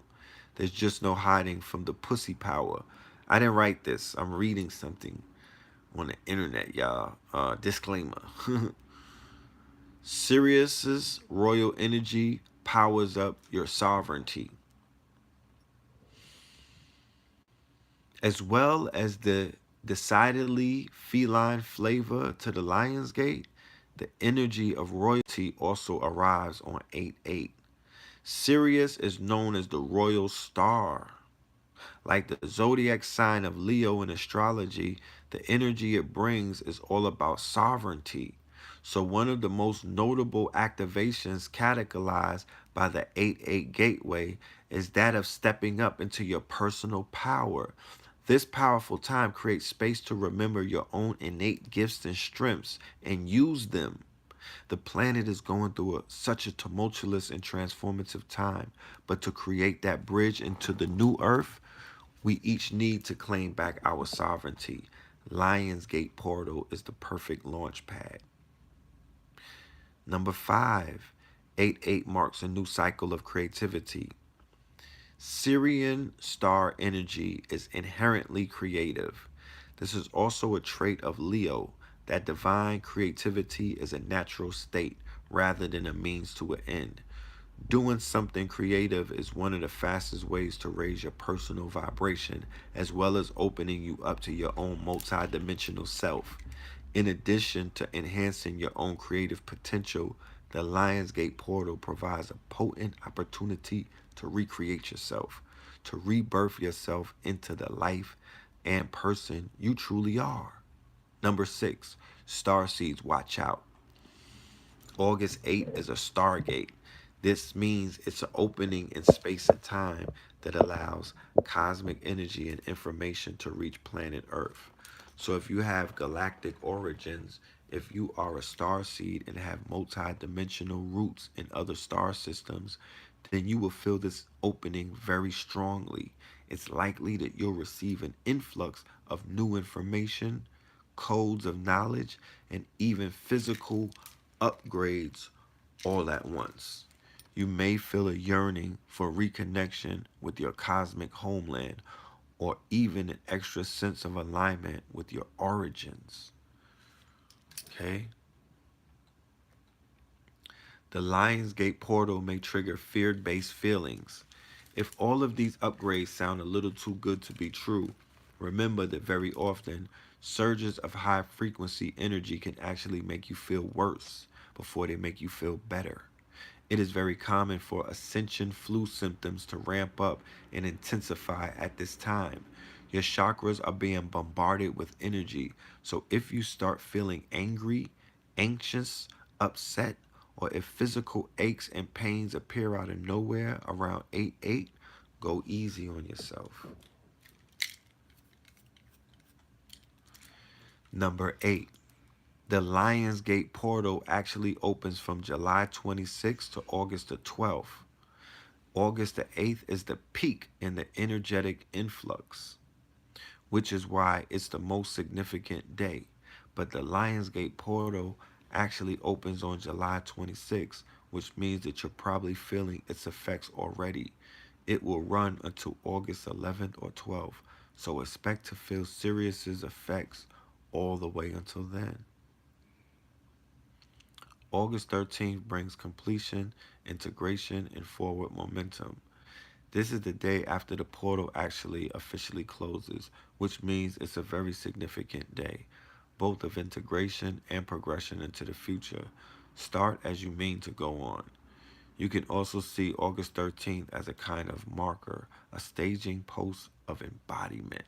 There's just no hiding from the pussy power. I didn't write this. I'm reading something on the internet, y'all. Disclaimer. Sirius's royal energy powers up your sovereignty, as well as the decidedly feline flavor to the Lionsgate. The energy of royalty also arrives on 8/8. Sirius is known as the royal star. Like the zodiac sign of Leo in astrology, the energy it brings is all about sovereignty. So, one of the most notable activations categorized by the 8-8 gateway is that of stepping up into your personal power. This powerful time creates space to remember your own innate gifts and strengths and use them. The planet is going through such a tumultuous and transformative time, but to create that bridge into the new earth, we each need to claim back our sovereignty. Lionsgate Portal is the perfect launch pad. Number 5, 8-8 marks a new cycle of creativity. Syrian star energy is inherently creative. This is also a trait of Leo, that divine creativity is a natural state rather than a means to an end. Doing something creative is one of the fastest ways to raise your personal vibration, as well as opening you up to your own multidimensional self. In addition to enhancing your own creative potential, the Lionsgate portal provides a potent opportunity to recreate yourself, to rebirth yourself into the life and person you truly are. Number 6, star seeds, watch out. August 8th is a stargate. This means it's an opening in space and time that allows cosmic energy and information to reach planet Earth. So if you have galactic origins, if you are a star seed and have multi-dimensional roots in other star systems, then you will feel this opening very strongly. It's likely that you'll receive an influx of new information, codes of knowledge, and even physical upgrades all at once. You may feel a yearning for reconnection with your cosmic homeland, or even an extra sense of alignment with your origins. Okay? The Lionsgate portal may trigger fear based feelings. If all of these upgrades sound a little too good to be true, remember that very often surges of high frequency energy can actually make you feel worse before they make you feel better. It is very common for ascension flu symptoms to ramp up and intensify at this time. Your chakras are being bombarded with energy. So if you start feeling angry, anxious, upset, or if physical aches and pains appear out of nowhere around 8-8, go easy on yourself. Number 8, the Lionsgate portal actually opens from July 26th to August the 12th. August the 8th is the peak in the energetic influx, which is why it's the most significant day. But the Lionsgate portal actually opens on July 26th, which means that you're probably feeling its effects already. It will run until August 11th or 12th, so expect to feel Sirius's effects all the way until then. August 13th brings completion, integration, and forward momentum. This is the day after the portal actually officially closes, which means it's a very significant day, both of integration and progression into the future. Start as you mean to go on. You can also see August 13th as a kind of marker, a staging post of embodiment.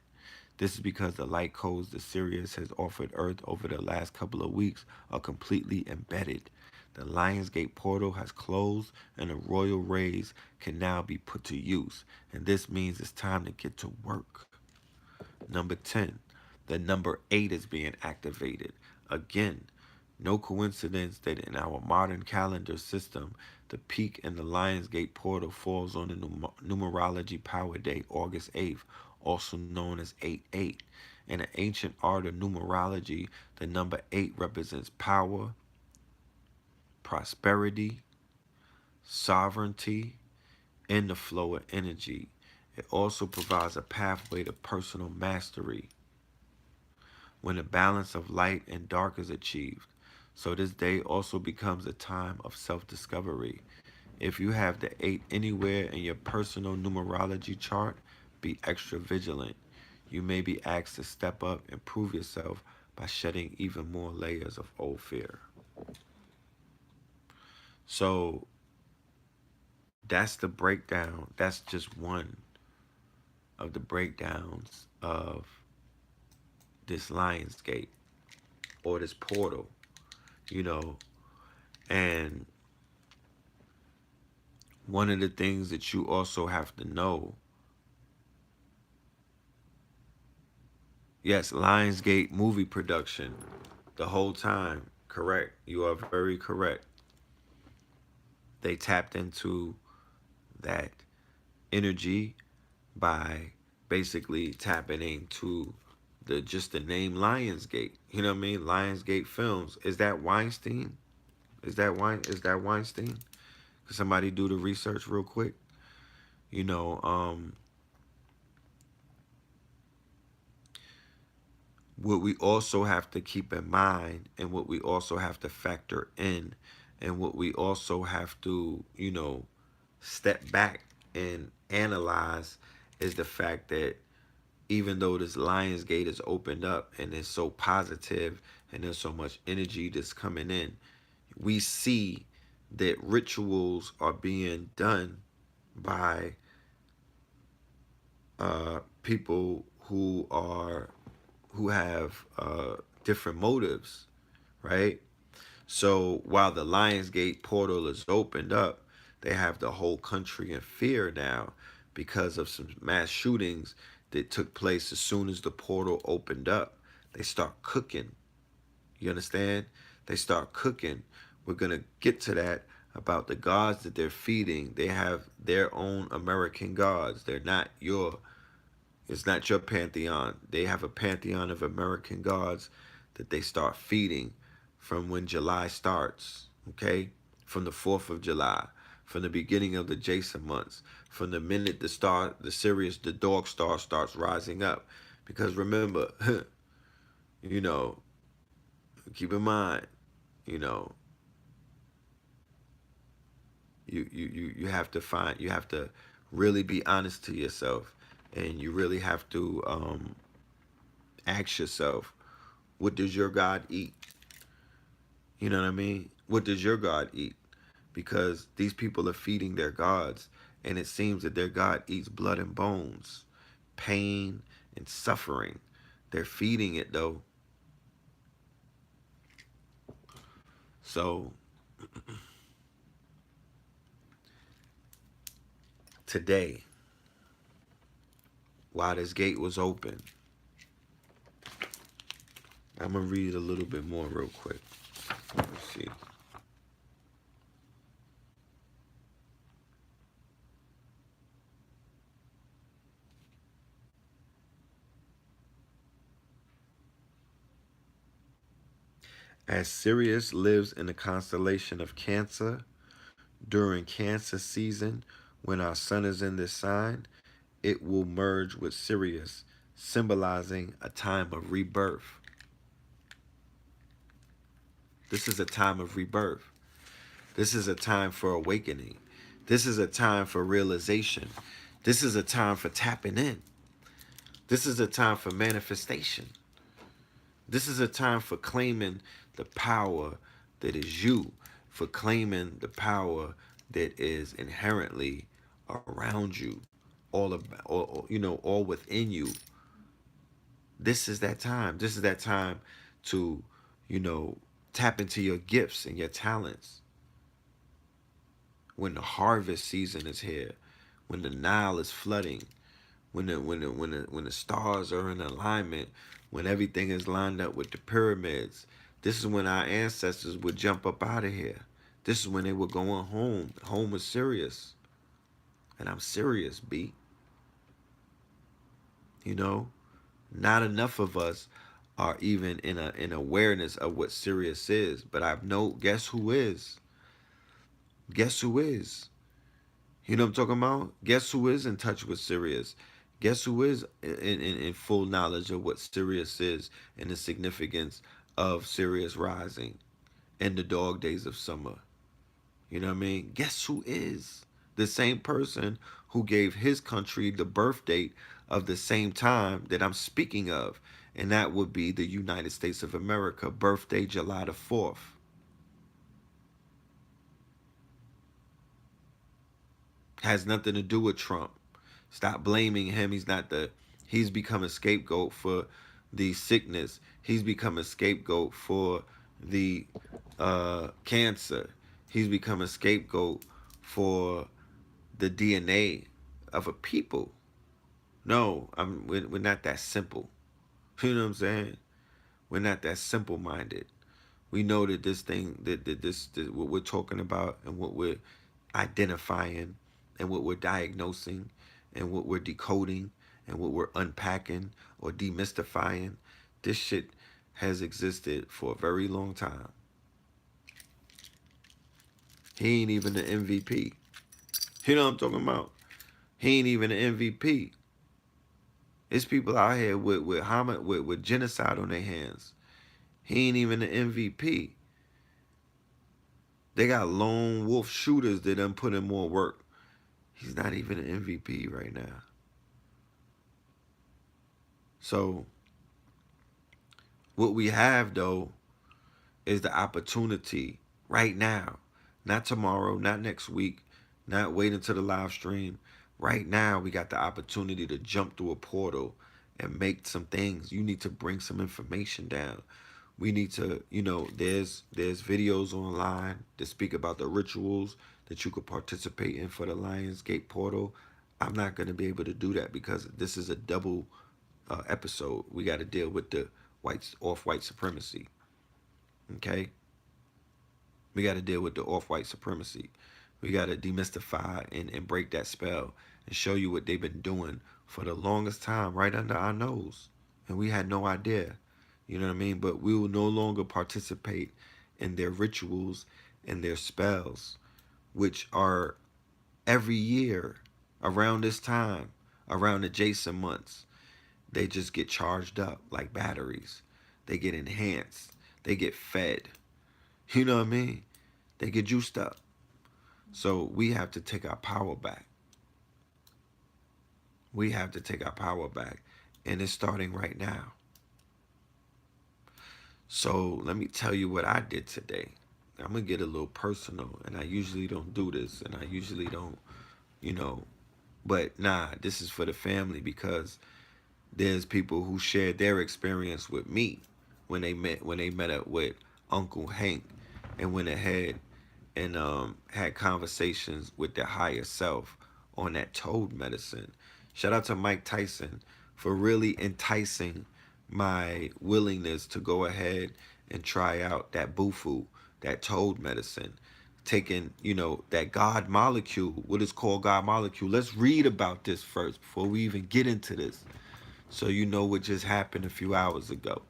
This is because the light codes the Sirius has offered Earth over the last couple of weeks are completely embedded. The Lionsgate portal has closed and the royal rays can now be put to use. And this means it's time to get to work. Number 10, the number 8 is being activated. Again, no coincidence that in our modern calendar system, the peak in the Lionsgate portal falls on the numerology power day, August 8th, also known as 8-8. In the ancient art of numerology, the number 8 represents power, prosperity, sovereignty, and the flow of energy. It also provides a pathway to personal mastery when the balance of light and dark is achieved. So this day also becomes a time of self-discovery. If you have the 8 anywhere in your personal numerology chart, be extra vigilant. You may be asked to step up and prove yourself by shedding even more layers of old fear. So that's the breakdown. That's just one of the breakdowns of this Lions Gate or this portal, you know. And one of the things that you also have to know, yes, Lionsgate movie production the whole time, correct. You are very correct. They tapped into that energy by basically tapping into the just the name Lionsgate. You know what I mean? Lionsgate Films. Is that Weinstein? Is that Weinstein? Could somebody do the research real quick? You know, what we also have to keep in mind and what we also have to factor in and what we also have to, you know, step back and analyze is the fact that even though this Lions Gate is opened up and it's so positive and there's so much energy that's coming in, we see that rituals are being done by people who have different motives, right? So while the Lionsgate portal is opened up, they have the whole country in fear now because of some mass shootings that took place as soon as the portal opened up. They start cooking. You understand? They start cooking. We're going to get to that about the gods that they're feeding. They have their own American gods. They're not your It's not your pantheon. They have a pantheon of American gods that they start feeding from when July starts, okay? From the 4th of July, from the beginning of the Jason months, from the minute the dog star starts rising up. Because remember, you know, keep in mind, you know, you have to you have to really be honest to yourself, and you really have to ask yourself, what does your God eat? You know what I mean? What does your God eat? Because these people are feeding their gods, and it seems that their God eats blood and bones, pain and suffering. They're feeding it though. So today, while this gate was open, I'm gonna read a little bit more real quick. Let's see. As Sirius lives in the constellation of Cancer, during Cancer season, when our sun is in this sign, it will merge with Sirius, symbolizing a time of rebirth. This is a time of rebirth. This is a time for awakening. This is a time for realization. This is a time for tapping in. This is a time for manifestation. This is a time for claiming the power that is you, for claiming the power that is inherently around you, all within you. This is that time. This is that time to, you know, tap into your gifts and your talents. When the harvest season is here, when the Nile is flooding, when the stars are in alignment, when everything is lined up with the pyramids, this is when our ancestors would jump up out of here. This is when they were going home. Home was serious. And I'm serious, B. You know? Not enough of us are even in awareness of what serious is. But I know, guess who is? Guess who is? You know what I'm talking about? Guess who is in touch with Sirius? Guess who is in full knowledge of what Sirius is and the significance of Sirius rising and the dog days of summer? You know what I mean? Guess who is? The same person who gave his country the birth date of the same time that I'm speaking of. And that would be the United States of America, birthday July the 4th. Has nothing to do with Trump. Stop blaming him. He's become a scapegoat for the sickness. He's become a scapegoat for the cancer. He's become a scapegoat for the DNA of a people. No, we're not that simple. You know what I'm saying? We're not that simple minded. We know that this thing, that what we're talking about and what we're identifying and what we're diagnosing and what we're decoding and what we're unpacking or demystifying, this shit has existed for a very long time. He ain't even the MVP. You know what I'm talking about? He ain't even the MVP. There's people out here with genocide on their hands. He ain't even the MVP. They got lone wolf shooters that done put in more work. He's not even an MVP right now. So what we have though is the opportunity right now, not tomorrow, not next week, not wait until the live stream. Right now, we got the opportunity to jump through a portal and make some things. You need to bring some information down. We need to, there's videos online that speak about the rituals that you could participate in for the Lionsgate portal. I'm not going to be able to do that because this is a double episode. We got to deal with the off-white supremacy. Okay? We got to deal with the off-white supremacy. We got to demystify and break that spell and show you what they've been doing for the longest time right under our nose. And we had no idea. You know what I mean? But we will no longer participate in their rituals and their spells, which are every year around this time, around adjacent months. They just get charged up like batteries. They get enhanced. They get fed. You know what I mean? They get juiced up. So we have to take our power back. We have to take our power back. And it's starting right now. So let me tell you what I did today. I'm going to get a little personal. And I usually don't do this. And I usually don't, But nah, this is for the family because there's people who shared their experience with me when they met up with Uncle Hank and went ahead and had conversations with their higher self on that toad medicine. Shout out to Mike Tyson for really enticing my willingness to go ahead and try out that bufu, that toad medicine. Taking, that God molecule, what is called God molecule. Let's read about this first before we even get into this. So you know what just happened a few hours ago.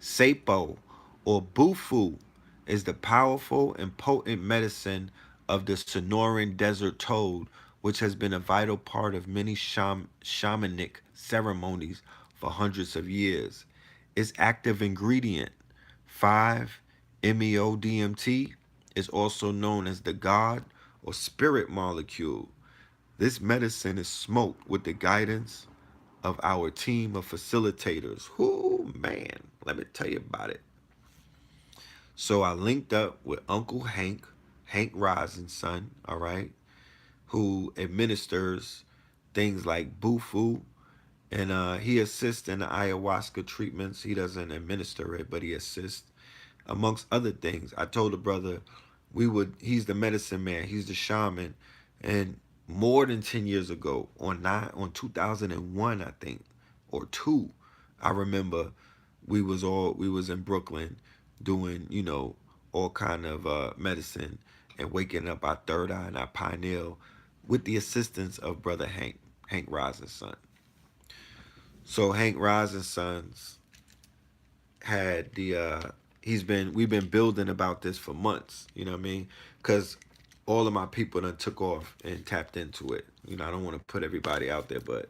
Sapo or bufu is the powerful and potent medicine of the Sonoran desert toad, which has been a vital part of many shamanic ceremonies for hundreds of years. Its active ingredient, 5-MeO-DMT, is also known as the God or Spirit molecule. This medicine is smoked with the guidance of our team of facilitators. Whoo, man, let me tell you about it. So I linked up with Uncle Hank Risen's son, all right, who administers things like bufu, and he assists in the ayahuasca treatments. He doesn't administer it, but he assists, amongst other things. I told the brother he's the medicine man, he's the shaman, and more than 10 years ago, on 2001, I think, or 2, I remember we was in Brooklyn doing, all kind of medicine and waking up our third eye and our pineal with the assistance of brother Hank Risen's son. So Hank Risen's sons had we've been building about this for months, you know what I mean? Because all of my people done took off and tapped into it. I don't want to put everybody out there, but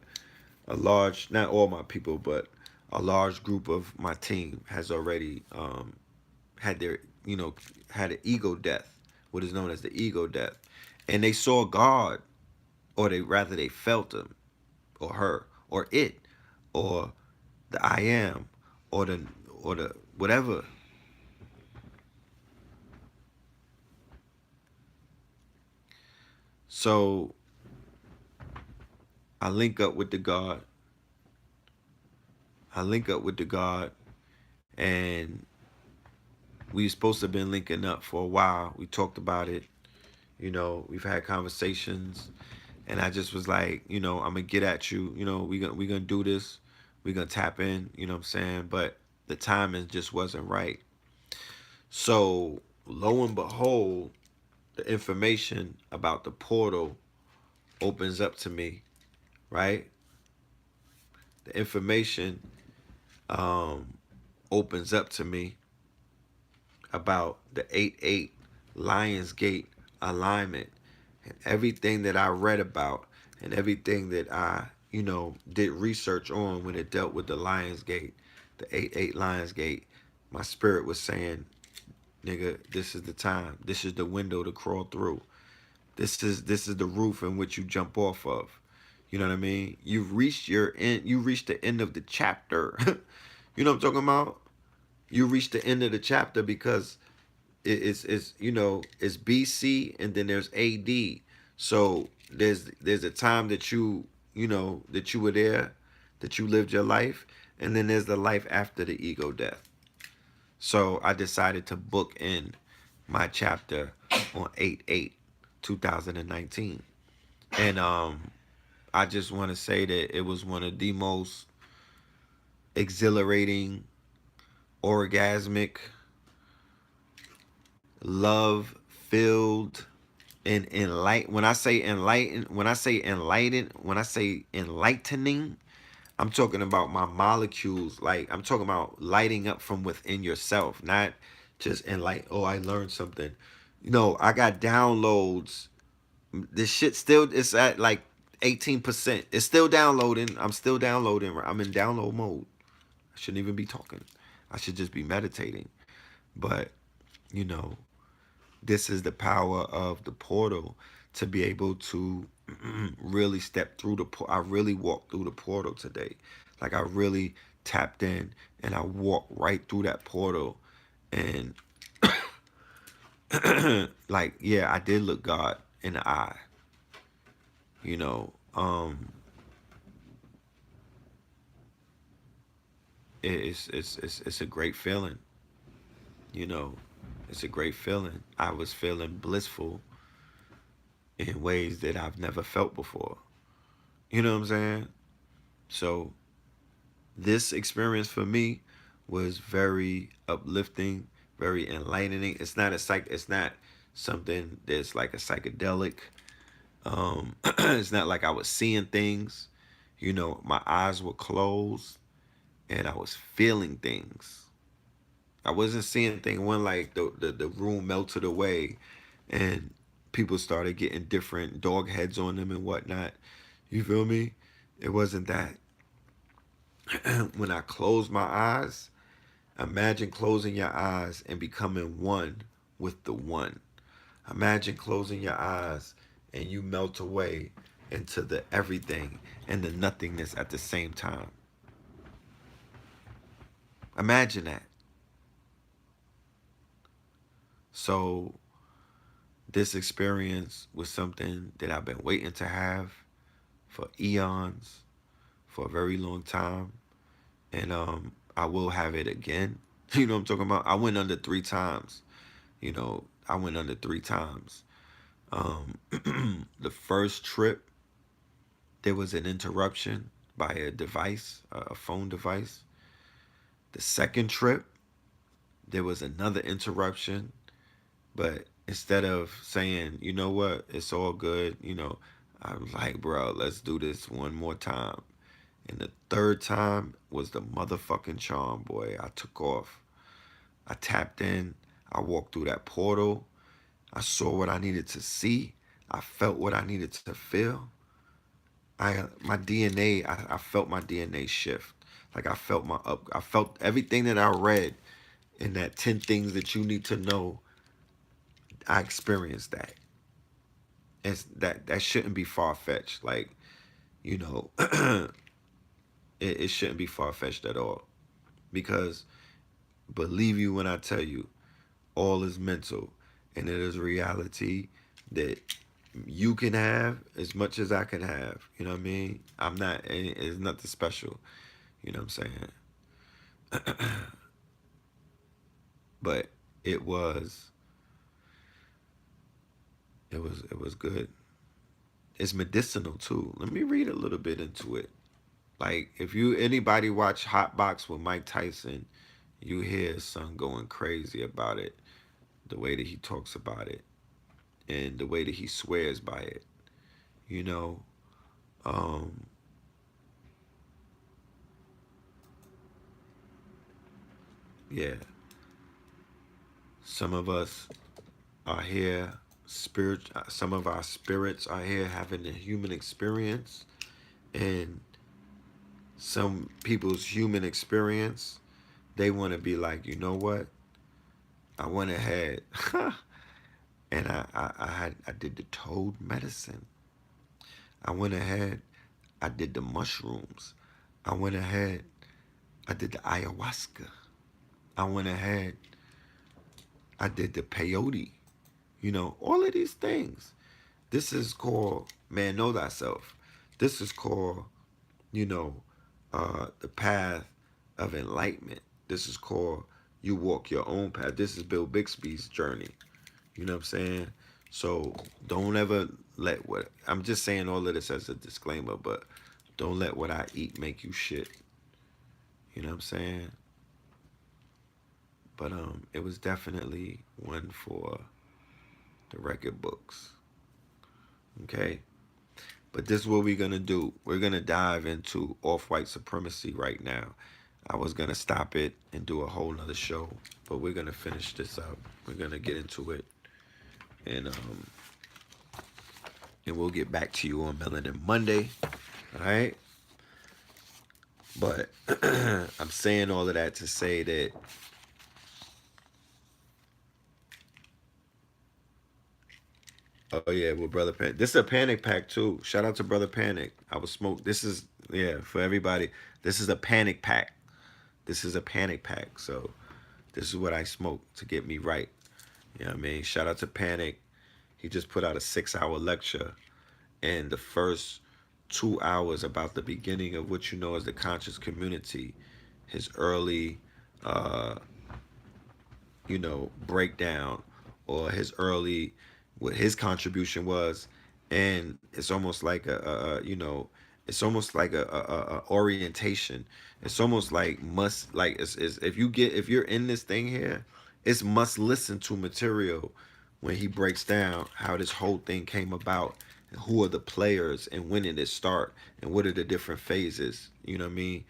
not all my people, but a large group of my team has already had had an ego death, what is known as the ego death. And they saw God, or they felt him, or her, or it, or the I am, or the whatever. So I link up with the God. I link up with the God, and we supposed to have been linking up for a while. We talked about it. We've had conversations, and I just was like, I'm gonna get at you. We gonna do this. We gonna tap in. You know what I'm saying? But the timing just wasn't right. So lo and behold, the information about the portal opens up to me. Right? The information um, opens up to me about the 8-8 Lionsgate alignment, and everything that I read about and everything that I, did research on when it dealt with the Lionsgate, the 8-8 Lionsgate. My spirit was saying, nigga, this is the time. This is the window to crawl through. This is the roof in which you jump off of. You know what I mean? You've reached your end. You reached the end of the chapter. You know what I'm talking about? You reach the end of the chapter because it's BC and then there's AD. So there's a time that that you were there, that you lived your life, and then there's the life after the ego death. So I decided to book in my chapter on 8/8/2019, and I just want to say that it was one of the most exhilarating, orgasmic, love filled, and when I say enlightening, I'm talking about my molecules. Like, I'm talking about lighting up from within yourself, not just oh, I learned something. I got downloads. This shit still is at like 18%. It's still downloading. I'm still downloading. I'm in download mode. I shouldn't even be talking. I should just be meditating. But, you know, this is the power of the portal, to be able to really step through I really walked through the portal today. Like, I really tapped in and I walked right through that portal. And like, yeah, I did look God in the eye. You know, it's a great feeling. You know, it's a great feeling. I was feeling blissful in ways that I've never felt before. You know what I'm saying? So this experience for me was very uplifting, very enlightening. It's not something that's like a psychedelic. It's not like I was seeing things. My eyes were closed and I was feeling things. I wasn't seeing things when, like, the room melted away and people started getting different dog heads on them and whatnot. You feel me? It wasn't that. When I closed my eyes, imagine closing your eyes and becoming one with the one. Imagine closing your eyes and you melt away into the everything and the nothingness at the same time. Imagine that. So this experience was something that I've been waiting to have for eons, for a very long time. And I will have it again. You know what I'm talking about? I went under 3 times. I went under 3 times. The first trip, there was an interruption by a device, a phone device. The second trip, there was another interruption. But instead of saying, you know what, it's all good, I was like, bro, let's do this one more time. And the third time was the motherfucking charm, boy. I took off. I tapped in. I walked through that portal. I saw what I needed to see. I felt what I needed to feel. I felt my DNA shift. Like, I felt everything that I read in that 10 things that you need to know. I experienced that. That shouldn't be far-fetched. Like, it shouldn't be far-fetched at all. Because, believe you when I tell you, all is mental. And it is reality that You can have as much as I can have. You know what I mean? I'm not. It's nothing special. You know what I'm saying? But it was. It was good. It's medicinal too. Let me read a little bit into it. Like if you anybody watch Hot Box with Mike Tyson, you hear his son going crazy about it. The way that he talks about it and the way that he swears by it. You know, um, yeah. Some of us are here spirit. Some of our spirits are here having a human experience, and some people's human experience, they want to be like, you know what? I went ahead and I did the toad medicine. I went ahead. I did the mushrooms. I went ahead. I did the ayahuasca. I went ahead. I did the peyote. You know, all of these things. This is called, man, know thyself. This is called, you know, the path of enlightenment. This is called you walk your own path. This is Bill Bixby's journey. You know what I'm saying? So don't ever let what I'm just saying all of this as a disclaimer, but don't let what I eat make you shit. You know what I'm saying? But it was definitely one for the record books. Okay? But this is what we're gonna do. We're gonna dive into off-white supremacy right now. I was gonna stop it and do a whole nother show, but we're gonna finish this up. We're gonna get into it, and we'll get back to you on Melanin Monday. All right. But I'm saying all of that to say that oh yeah, well Brother Panic. This is a panic pack too. Shout out to Brother Panic. I was smoked. This is yeah, for everybody. This is a panic pack. This is a panic pack. So this is what I smoke to get me right. You know what I mean? Shout out to Panic. He just put out a 6-hour lecture. And the first 2 hours about the beginning of what you know as the conscious community, his early breakdown or his early what his contribution was, and it's almost like it's almost like a orientation. It's almost like must like it's if you're in this thing here, it's must listen to material when he breaks down how this whole thing came about and who are the players and when did it start and what are the different phases. You know what I mean?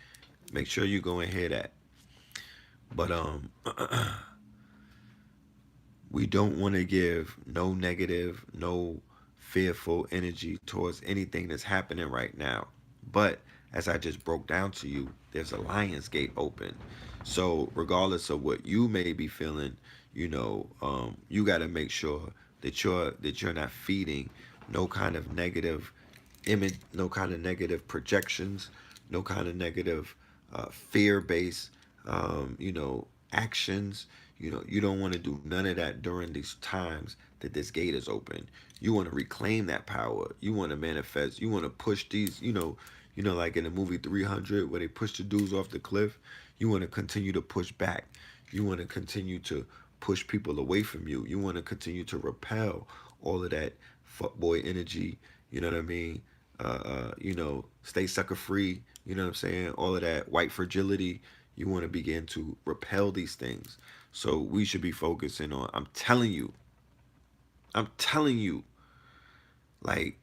Make sure you go and hear that. But we don't want to give no negative, no fearful energy towards anything that's happening right now. But as I just broke down to you, there's a lion's gate open. So regardless of what you may be feeling, you got to make sure that you're not feeding no kind of negative image, no kind of negative projections, no kind of negative fear-based, actions. You don't want to do none of that during these times that this gate is open. You want to reclaim that power. You want to manifest. You want to push these. Like in the movie 300, where they push the dudes off the cliff. You want to continue to push back. You want to continue to push people away from you. You want to continue to repel all of that fuckboy energy. You know what I mean? Stay sucker free. You know what I'm saying? All of that white fragility. You want to begin to repel these things. So we should be focusing on. I'm telling you, like,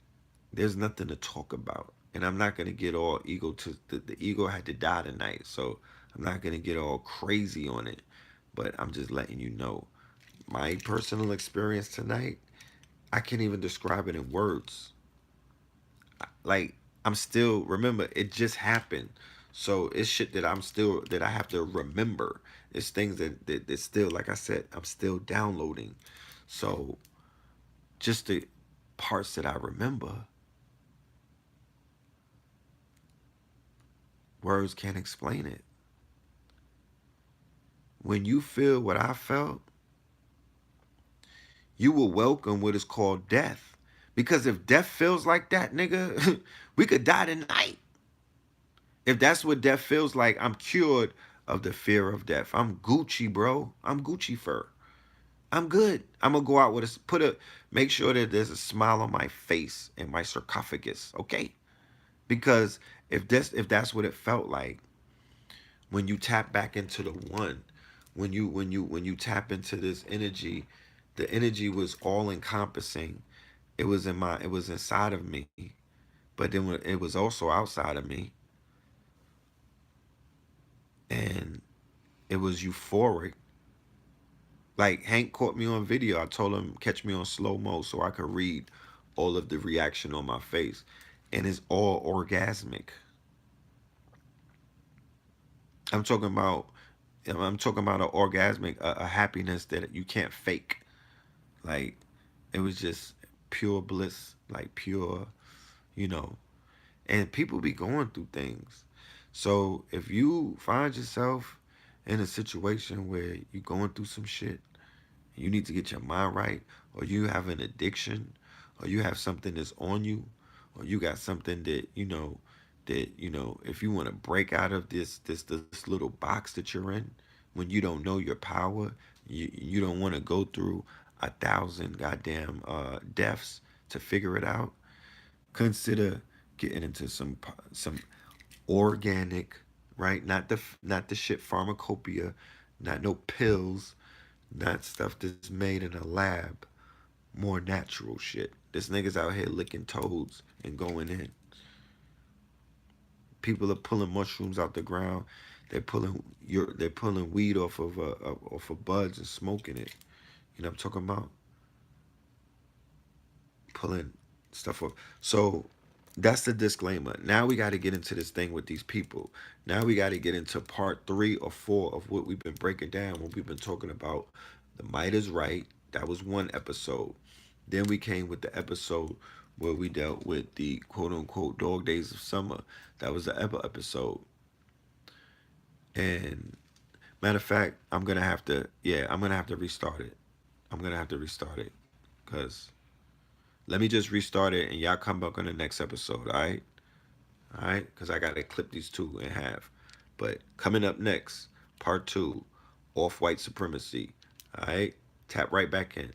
there's nothing to talk about. And I'm not gonna get all ego to the ego had to die tonight. So I'm not gonna get all crazy on it. But I'm just letting you know. My personal experience tonight, I can't even describe it in words. Like, I'm still remember it just happened. So it's shit that I have to remember. It's things that still, like I said, I'm still downloading. So just the parts that I remember, words can't explain it. When you feel what I felt, you will welcome what is called death. Because if death feels like that, nigga, we could die tonight. If that's what death feels like, I'm cured of the fear of death. I'm Gucci, bro. I'm Gucci fur. I'm good. I'm gonna go out with make sure that there's a smile on my face and my sarcophagus, okay? Because if that's what it felt like when you tap back into the one, when you tap into this energy, the energy was all encompassing. It was inside of me, but then it was also outside of me, and it was euphoric. Like Hank caught me on video. I told him catch me on slow mo so I could read all of the reaction on my face, and it's all orgasmic. I'm talking about I'm talking about an orgasmic, a happiness that you can't fake. Like it was just pure bliss, like pure, you know. And people be going through things. So if you find yourself in a situation where you're going through some shit, you need to get your mind right, or you have an addiction, or you have something that's on you, or you got something that if you want to break out of this little box that you're in, when you don't know your power, you don't want to go through 1,000 goddamn deaths to figure it out. Consider getting into some organic, right? Not the shit pharmacopoeia, not no pills, not stuff that's made in a lab. More natural shit. This niggas out here licking toads and going in. People are pulling mushrooms out the ground. They're pulling weed off of buds and smoking it. You know what I'm talking about? Pulling stuff up. So that's the disclaimer. Now we got to get into this thing with these people. Now we got to get into part 3 or 4 of what we've been breaking down when we've been talking about the might is right. That was one episode. Then we came with the episode where we dealt with the quote unquote dog days of summer. That was the episode. And matter of fact, I'm gonna have to restart it. I'm gonna have to restart it. Cause let me just restart it and y'all come back on the next episode, all right? All right? Because I got to clip these two in half. But coming up next, part 2, off white supremacy. All right? Tap right back in.